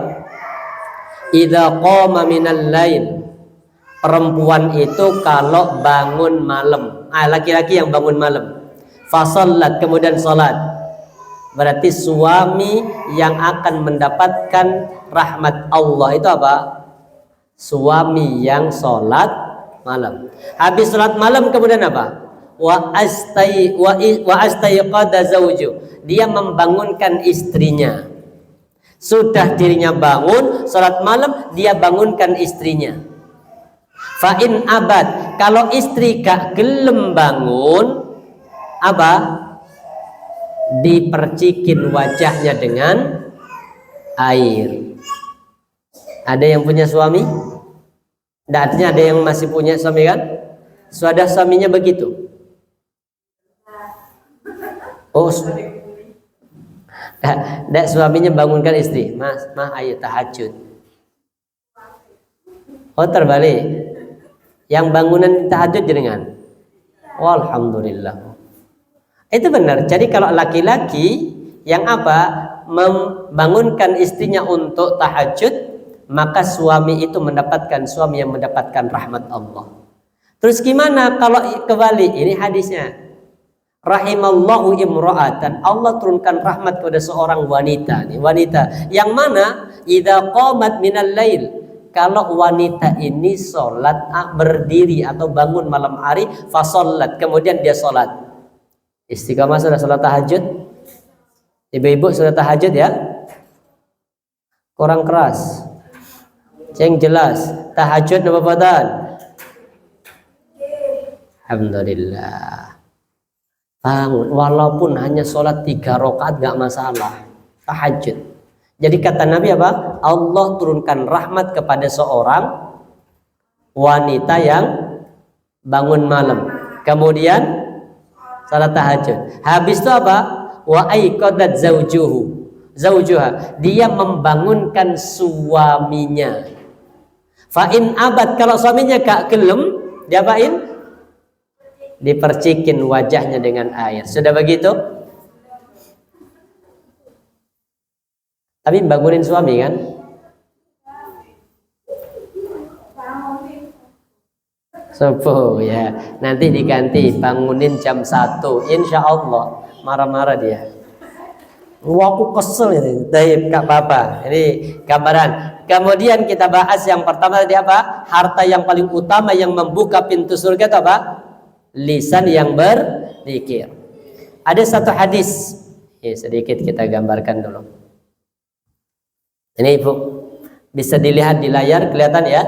Idza qama minal lail. Perempuan itu kalau bangun malam, laki-laki yang bangun malam, fasallat, kemudian salat, berarti suami yang akan mendapatkan rahmat Allah itu apa? Suami yang salat malam. Habis salat malam kemudian apa? Wa astayqadha zawju, dia membangunkan istrinya. Sudah dirinya bangun salat malam, dia bangunkan istrinya. Fa in abad, kalau istri gak gelem bangun, apa? Dipercikin wajahnya dengan air. Ada yang punya suami? Nah, artinya ada yang masih punya suami kan? Sudah suaminya begitu. Oh, suaminya bangunkan istri, mas ayo tahajud. Oh, terbalik. Yang bangunan tahajud jenengan. Alhamdulillah. Itu benar. Jadi kalau laki-laki yang apa? Membangunkan istrinya untuk tahajud, maka suami itu mendapatkan, suami yang mendapatkan rahmat Allah. Terus gimana kalau kebalik? Ini hadisnya. Rahimallahu imra'atan, Allah turunkan rahmat kepada seorang wanita. Nih, wanita yang mana idza qamat minal lail, kalau wanita ini sholat berdiri atau bangun malam hari, fasollat, kemudian dia sholat. Istiqamah sudah sholat tahajud? Ibu-ibu sudah tahajud ya? Kurang keras. Yang jelas tahajud napa badan? Alhamdulillah. Bangun, walaupun hanya sholat 3 rakaat gak masalah. Tahajud. Jadi kata Nabi apa? Allah turunkan rahmat kepada seorang wanita yang bangun malam, kemudian salat tahajud. Habis itu apa? Wa aiqadat zaujuha, dia membangunkan suaminya. Fa in abad, kalau suaminya gak gelem, diapain? Dipercikin wajahnya dengan air. Sudah begitu? Tapi bangunin suami kan? Subuh ya. Nanti diganti bangunin jam 1. Insya Allah marah-marah dia. Wah, aku kesel ini. Taib, Kak Papa. Ini gambaran. Kemudian kita bahas yang pertama tadi apa? Harta yang paling utama yang membuka pintu surga itu apa? Lisan yang berzikir. Ada satu hadis. Sedikit kita gambarkan dulu. Ini Ibu bisa dilihat di layar, kelihatan ya?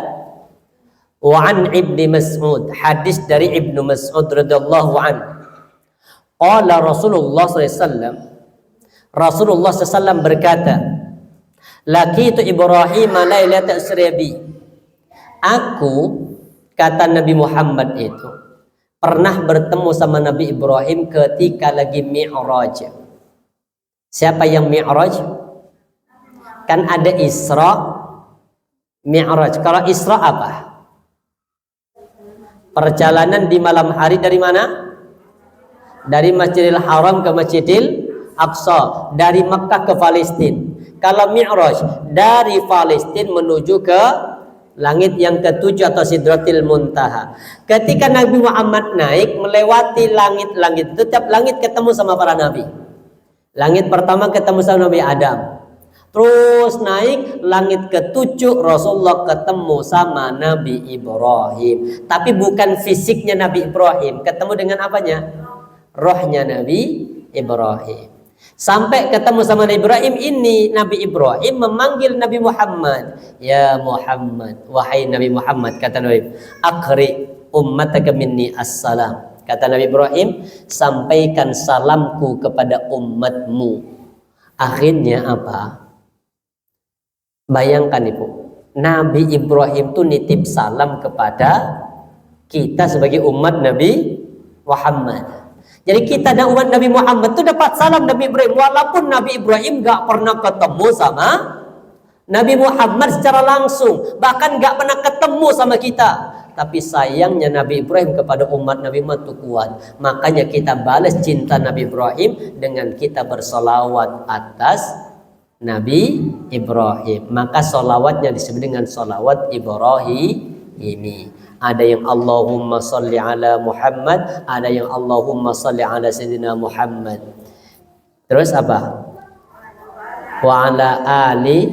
Wa an Ibnu Mas'ud, hadis dari Ibnu Mas'ud radhiyallahu anhu. Qala Rasulullah sallallahu alaihi wasallam, Rasulullah SAW berkata, laqitu Ibrahim lailata usribi. Aku, kata Nabi Muhammad itu, pernah bertemu sama Nabi Ibrahim ketika lagi Mi'raj. Siapa yang Mi'raj? Kan ada Isra, Mi'raj. Kalau Isra apa? Perjalanan di malam hari dari mana? Dari Masjidil Haram ke Masjidil Aqsa, dari Makkah ke Palestina. Kalau Mi'raj dari Palestina menuju ke langit yang ketujuh atau Sidratil Muntaha. Ketika Nabi Muhammad naik melewati langit-langit, setiap langit ketemu sama para nabi. Langit pertama ketemu sama Nabi Adam. Terus naik langit ketujuh, Rasulullah ketemu sama Nabi Ibrahim. Tapi bukan fisiknya Nabi Ibrahim, ketemu dengan apanya? Rohnya Nabi Ibrahim. Sampai ketemu sama Nabi Ibrahim, ini Nabi Ibrahim memanggil Nabi Muhammad. Ya Muhammad, wahai Nabi Muhammad, kata Nabi, akri ummataka minni assalam. Kata Nabi Ibrahim, sampaikan salamku kepada umatmu. Akhirnya apa? Bayangkan Ibu, Nabi Ibrahim itu nitip salam kepada kita sebagai umat Nabi Muhammad. Jadi kita dan umat Nabi Muhammad itu dapat salam Nabi Ibrahim. Walaupun Nabi Ibrahim gak pernah ketemu sama Nabi Muhammad secara langsung, bahkan gak pernah ketemu sama kita. Tapi sayangnya Nabi Ibrahim kepada umat Nabi Muhammad itu kuat. Makanya kita balas cinta Nabi Ibrahim dengan kita bersolawat atas Nabi Ibrahim. Maka solawatnya disebut dengan solawat Ibrahim ini. Ada yang Allahumma salli ala Muhammad, ada yang Allahumma salli ala Sayyidina Muhammad. Terus apa? Wa ala ali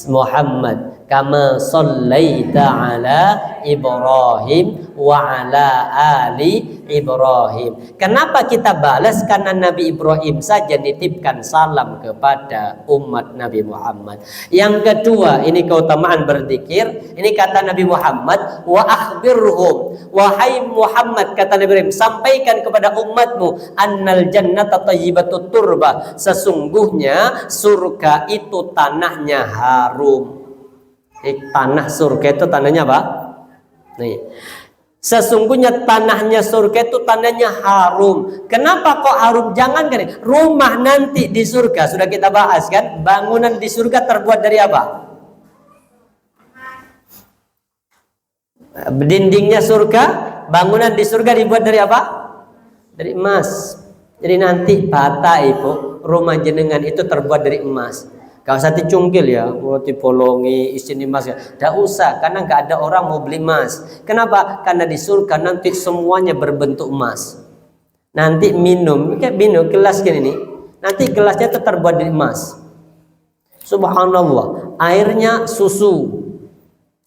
Muhammad kama sallaita ala Ibrahim wa ala ali Ibrahim. Kenapa kita balas? Karena Nabi Ibrahim saja nitipkan salam kepada umat Nabi Muhammad. Yang kedua, ini keutamaan berzikir. Ini kata Nabi Muhammad, wa akhbirhum, wahai Muhammad, kata Nabi Ibrahim, sampaikan kepada umatmu, annal jannata thayyibatut turba, sesungguhnya surga itu tanahnya harum. Tanah surga itu tanahnya apa? Nih. Sesungguhnya tanahnya surga itu tanahnya harum. Kenapa kok harum? Jangan kan rumah nanti di surga sudah kita bahas kan? Bangunan di surga terbuat dari apa? Dindingnya surga, bangunan di surga dibuat dari apa? Dari emas. Jadi nanti bata Ibu, rumah jenengan itu terbuat dari emas. Gak usah dicungkil ya, dipolongi, isinya emas ya. Gak usah, karena gak ada orang mau beli emas. Kenapa? Karena di surga nanti semuanya berbentuk emas. Nanti minum, kayak minum gelas gini nih. Nanti gelasnya itu terbuat dari emas. Subhanallah, airnya susu.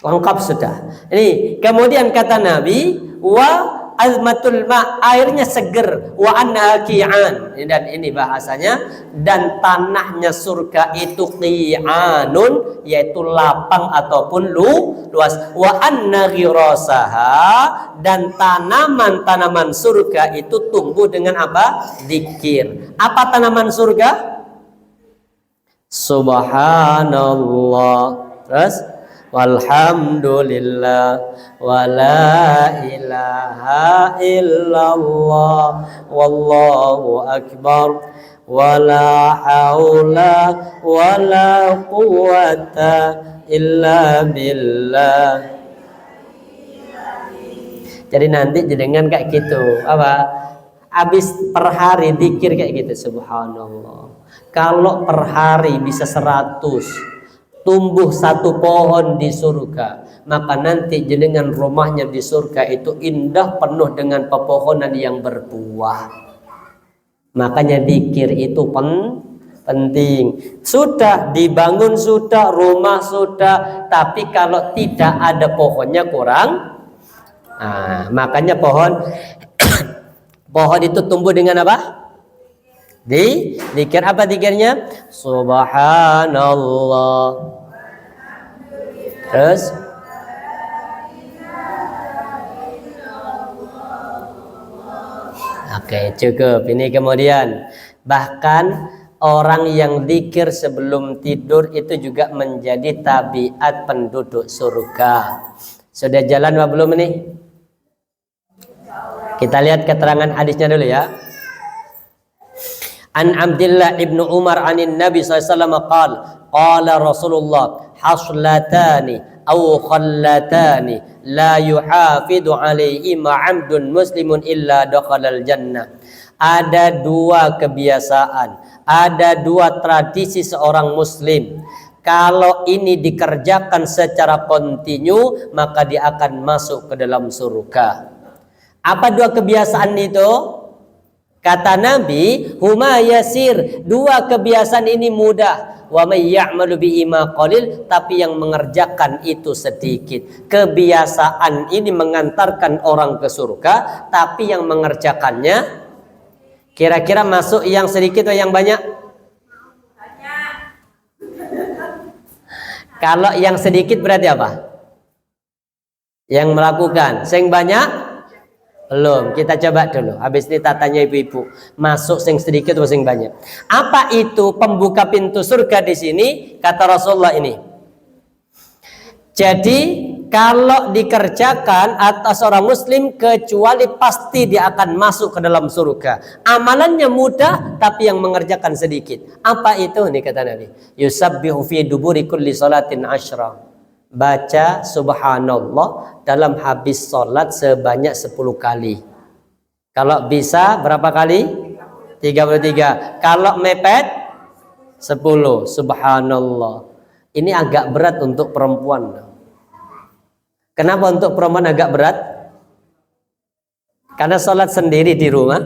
Lengkap sudah. Ini kemudian kata Nabi, wa azmatul ma, airnya seger, wa anha qi'an, dan ini bahasanya, dan tanahnya surga itu qi'anun, yaitu lapang ataupun luas, wa anna ghirasaha, dan tanaman-tanaman surga itu tumbuh dengan apa? Zikir. Apa tanaman surga? Subhanallah. Terus walhamdulillah wala ilaha illallah wallahu akbar wala haula wala quwata illa billah. Jadi nanti jenengan kayak gitu, apa? Habis per hari zikir kayak gitu, subhanallah. Kalau per hari bisa 100, tumbuh satu pohon di surga, maka nanti jenengan rumahnya di surga itu indah, penuh dengan pepohonan yang berbuah. Makanya zikir itu penting. Sudah dibangun, sudah rumah, sudah, tapi kalau tidak ada pohonnya kurang. Nah, makanya pohon itu tumbuh dengan apa? Zikir. Apa zikirnya? Subhanallah. Terus oke, cukup. Ini kemudian bahkan orang yang zikir sebelum tidur itu juga menjadi tabiat penduduk surga. Sudah jalan apa belum ini? Kita lihat keterangan hadisnya dulu ya. An Abdullah ibnu Umar anin Nabi SAW qala Rasulullah haslatani aw khallatani la yuhafidu alaihi ma'amdun muslimun illa dakhalal jannah. Ada dua kebiasaan, ada dua tradisi seorang muslim. Kalau ini dikerjakan secara kontinu, maka dia akan masuk ke dalam surga. Apa dua kebiasaan itu? Kata Nabi, huma yasir. Dua kebiasaan ini mudah. Wa may ya'malu bihi ma qalil, tapi yang mengerjakan itu sedikit. Kebiasaan ini mengantarkan orang ke surga, tapi yang mengerjakannya kira-kira masuk yang sedikit atau yang banyak? Kalau yang sedikit berarti apa? Yang melakukan. Yang banyak? Belum. Kita coba dulu. Habis ini tak tanya ibu-ibu. Masuk yang sedikit atau yang banyak? Apa itu pembuka pintu surga di sini? Kata Rasulullah ini. Jadi kalau dikerjakan atas orang muslim, kecuali pasti dia akan masuk ke dalam surga. Amalannya mudah, tapi yang mengerjakan sedikit. Apa itu? Nih kata Nabi. Yusabbihu fi duburi kulli salatin asyra. Baca subhanallah dalam habis sholat sebanyak 10 kali. Kalau bisa berapa kali? 33. Kalau mepet 10. Subhanallah. Ini agak berat untuk perempuan. Kenapa untuk perempuan agak berat? Karena sholat sendiri di rumah.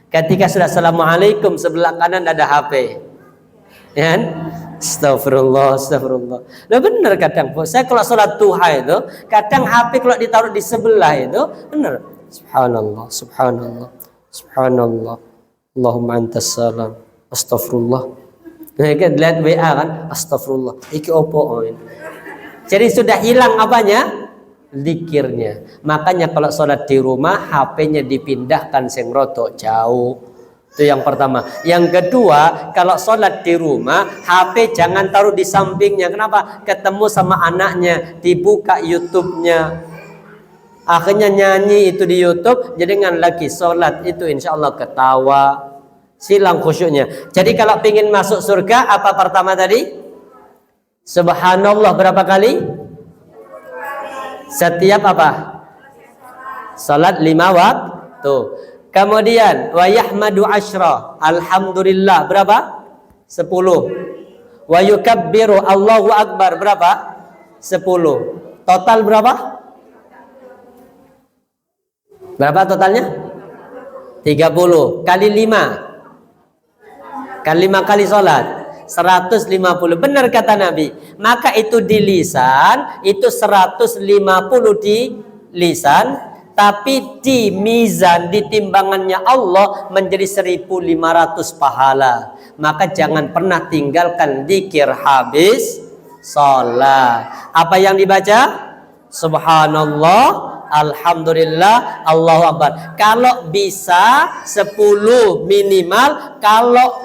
Ketika sudah assalamualaikum, sebelah kanan ada HP. Ya kan? Astagfirullah. Nah benar kadang. Saya kalau sholat duha itu, kadang HP kalau ditaruh di sebelah itu, benar. Subhanallah. Allahumma antas salam. Astagfirullah. Nah kan lihat WA kan, astagfirullah. Iki opo ini. Jadi sudah hilang apanya? Zikirnya. Makanya kalau sholat di rumah, HP-nya dipindahkan sing rotok jauh. Itu yang pertama. Yang kedua, kalau sholat di rumah, HP jangan taruh di sampingnya. Kenapa? Ketemu sama anaknya, dibuka YouTube-nya. Akhirnya nyanyi itu di YouTube, jadi dengan lagi sholat itu insya Allah ketawa, silang khusyuknya. Jadi kalau ingin masuk surga, apa pertama tadi? Subhanallah berapa kali? Setiap apa? Sholat 5 waktu. Kemudian wa yahmadu asyra, alhamdulillah berapa? 10. Wa yukabbiru Allahu akbar berapa? 10. Total berapa? Berapa totalnya? 30 kali 5. Kali 5 kali sholat 150. Benar kata Nabi. Maka itu di lisan, itu 150 di lisan. Tapi di mizan, di timbangannya Allah menjadi 1.500 pahala. Maka jangan pernah tinggalkan zikir habis sholat. Apa yang dibaca? Subhanallah, alhamdulillah, Allahu Akbar. Kalau bisa 10 minimal. Kalau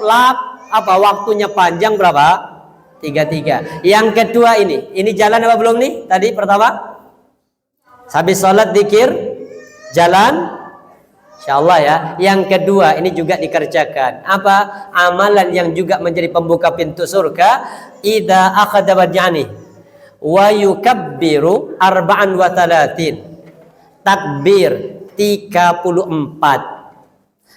waktunya panjang berapa? 33. Yang kedua ini jalan apa belum nih? Tadi pertama habis sholat zikir jalan, insyaallah ya. Yang kedua ini juga dikerjakan. Apa? Amalan yang juga menjadi pembuka pintu surga. Idza akhadha badjani wa yukabbiru 34. Takbir 34.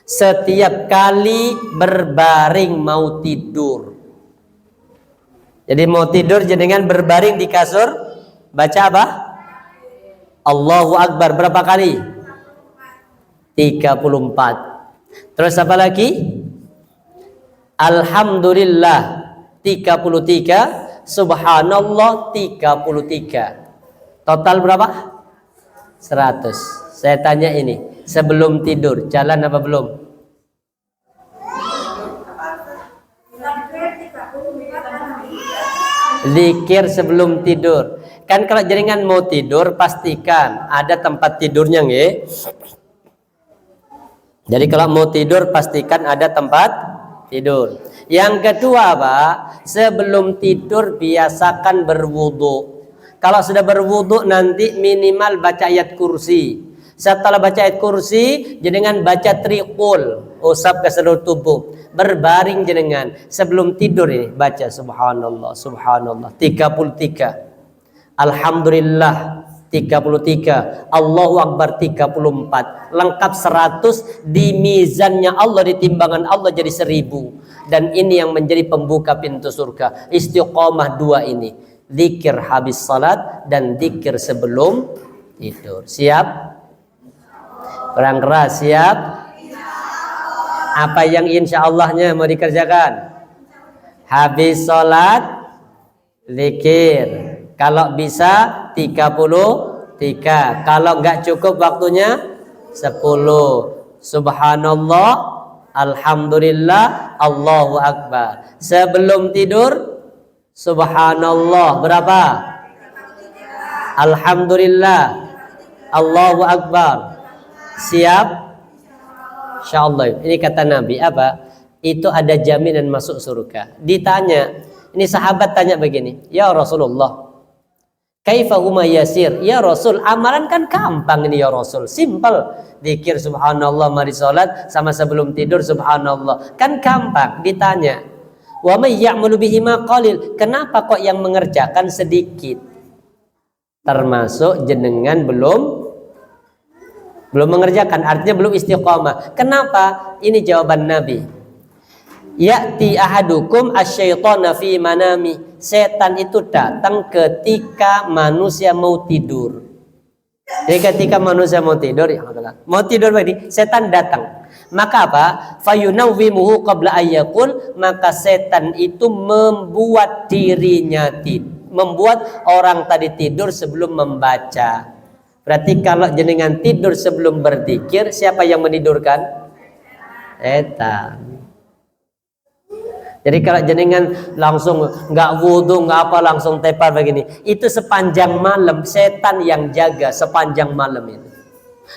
Setiap kali berbaring mau tidur. Jadi mau tidur jenengan berbaring di kasur, baca apa? Allahu Akbar berapa kali? 34. Terus apa lagi? Alhamdulillah 33, subhanallah 33. Total berapa? 100. Saya tanya ini, sebelum tidur jalan apa belum? Zikir sebelum tidur. Kan kalau jenengan mau tidur pastikan ada tempat tidurnya nggih. Jadi kalau mau tidur pastikan ada tempat tidur. Yang kedua Pak, sebelum tidur biasakan berwudu. Kalau sudah berwudu nanti minimal baca ayat kursi. Setelah baca ayat kursi, jenengan baca triqul, usap ke seluruh tubuh. Berbaring jenengan sebelum tidur ini baca subhanallah, subhanallah 33. Alhamdulillah 33, Allahu Akbar 34, lengkap 100, di mizannya Allah, di timbangan Allah jadi 1000. Dan ini yang menjadi pembuka pintu surga. Istiqomah dua ini, zikir habis salat dan zikir sebelum tidur. Siap? Kurang keras, siap? Apa yang insya Allahnya mau dikerjakan? Habis salat zikir. Kalau bisa 33. Kalau enggak cukup waktunya 10. Subhanallah, alhamdulillah, Allahu Akbar. Sebelum tidur subhanallah berapa? Alhamdulillah, Allahu Akbar. Siap? Insyaallah. Ini kata Nabi apa? Itu ada jaminan masuk surga. Ditanya, ini sahabat tanya begini, ya Rasulullah, kaifa huma yasir? Ya Rasul, amalan kan gampang ini ya Rasul, simple. Zikir subhanallah mari salat sama sebelum tidur subhanallah. Kan gampang. Ditanya, wa may ya'malu bihima qalil? Kenapa kok yang mengerjakan sedikit? Termasuk jenengan belum mengerjakan, artinya belum istiqomah. Kenapa? Ini jawaban Nabi. Ya'ti ahadukum asyaitana fi manami. Setan itu datang ketika manusia mau tidur. Jadi ketika manusia mau tidur, ya mau tidur begini, setan datang. Maka apa? Fayunawwimuhu qabla ayyakul, maka setan itu membuat dirinya tidur, membuat orang tadi tidur sebelum membaca. Berarti kalau jenengan tidur sebelum berzikir, siapa yang menidurkan? Setan. Jadi kalau jenengan langsung nggak wudu, nggak apa, langsung tepar begini, itu sepanjang malam setan yang jaga sepanjang malam itu.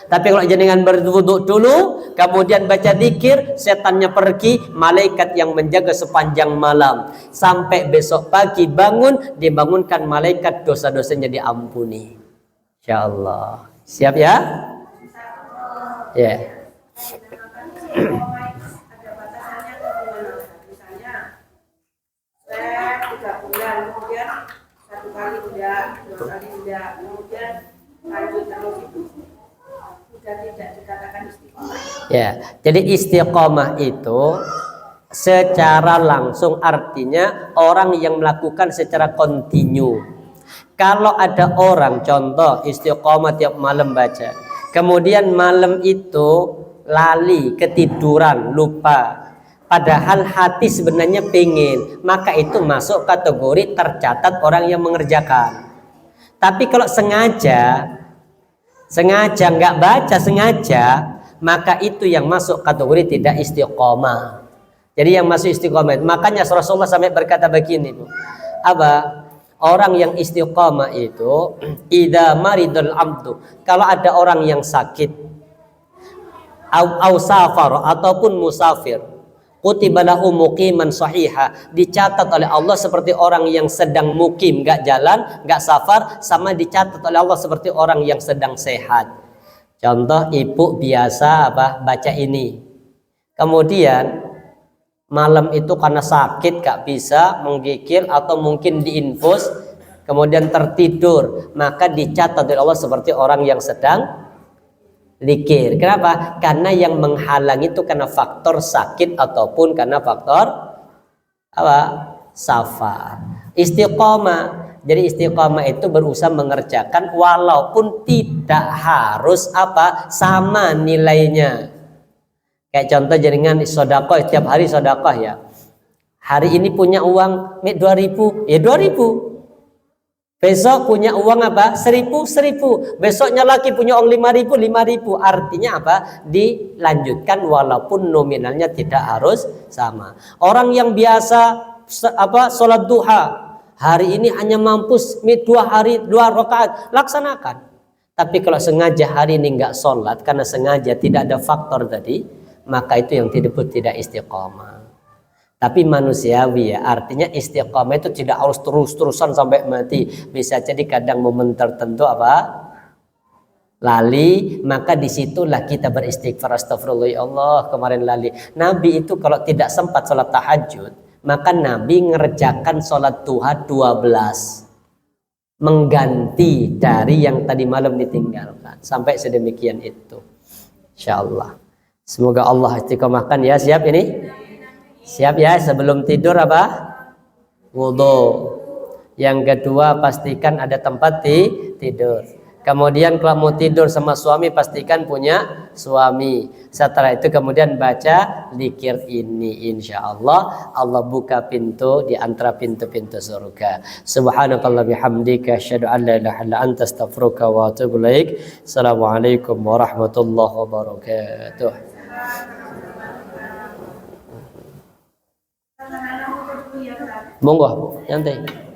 Tapi kalau jenengan berwudu dulu, kemudian baca zikir, setannya pergi, malaikat yang menjaga sepanjang malam sampai besok pagi bangun, dibangunkan malaikat, dosa-dosanya diampuni. Insyaallah. Siap ya? Ya. Yeah. Ada batasannya atau gimana? Misalnya, saya 3 bulan, kemudian 1 kali udah, 2 kali udah, kemudian lanjut terus itu sudah tidak dikatakan istiqomah. Ya, jadi istiqomah itu secara langsung artinya orang yang melakukan secara kontinu. Kalau ada orang contoh istiqomah tiap malam baca, kemudian malam itu lali, ketiduran, lupa, padahal hati sebenarnya pengen, maka itu masuk kategori tercatat orang yang mengerjakan. Tapi kalau sengaja nggak baca sengaja, maka itu yang masuk kategori tidak istiqomah. Jadi yang masuk istiqomah, makanya Rasulullah sampai berkata begini, Bu. Apa? Orang yang istiqamah itu idza maridul abdu, kalau ada orang yang sakit au safar ataupun musafir, kutiba lahu muqiman sahiha, dicatat oleh Allah seperti orang yang sedang mukim, enggak jalan, enggak safar, sama dicatat oleh Allah seperti orang yang sedang sehat. Contoh, ibu biasa baca ini, kemudian malam itu karena sakit gak bisa menggigil atau mungkin diinfus, kemudian tertidur, maka dicatat oleh Allah seperti orang yang sedang zikir. Kenapa? Karena yang menghalang itu karena faktor sakit ataupun karena faktor safar. Istiqomah. Jadi istiqomah itu berusaha mengerjakan walaupun tidak harus sama nilainya. Kayak contoh jaringan sodakoh, setiap hari sodakoh ya. Hari ini punya uang 2.000, ya 2.000. Besok punya uang apa? 1.000. Besoknya lagi punya uang 5.000. Artinya apa? Dilanjutkan walaupun nominalnya tidak harus sama. Orang yang biasa sholat duha, hari ini hanya mampu 2 rakaat, laksanakan. Tapi kalau sengaja hari ini nggak sholat karena sengaja tidak ada faktor tadi, maka itu yang tidak istiqomah. Tapi manusiawi ya, artinya istiqomah itu tidak harus terus-terusan sampai mati. Bisa jadi kadang momen tertentu lali, maka disitulah kita beristighfar, astagfirullah ya Allah kemarin lali. Nabi itu kalau tidak sempat sholat tahajud, maka Nabi ngerjakan sholat duha 12, mengganti dari yang tadi malam ditinggalkan. Sampai sedemikian itu, insyaallah. Semoga Allah istiqomahkan ya. Siap ini? Siap ya. Sebelum tidur wudu. Yang kedua, pastikan ada tempat tidur. Kemudian kalau mau tidur sama suami, pastikan punya suami. Setelah itu kemudian baca zikir ini, insya Allah Allah buka pintu di antara pintu-pintu surga. Subhanakallah bihamdika asyhadu an la ilaha illa anta astaghfiruka wa atubu ilaik. Assalamualaikum warahmatullahi wabarakatuh. Monggo, nyantai.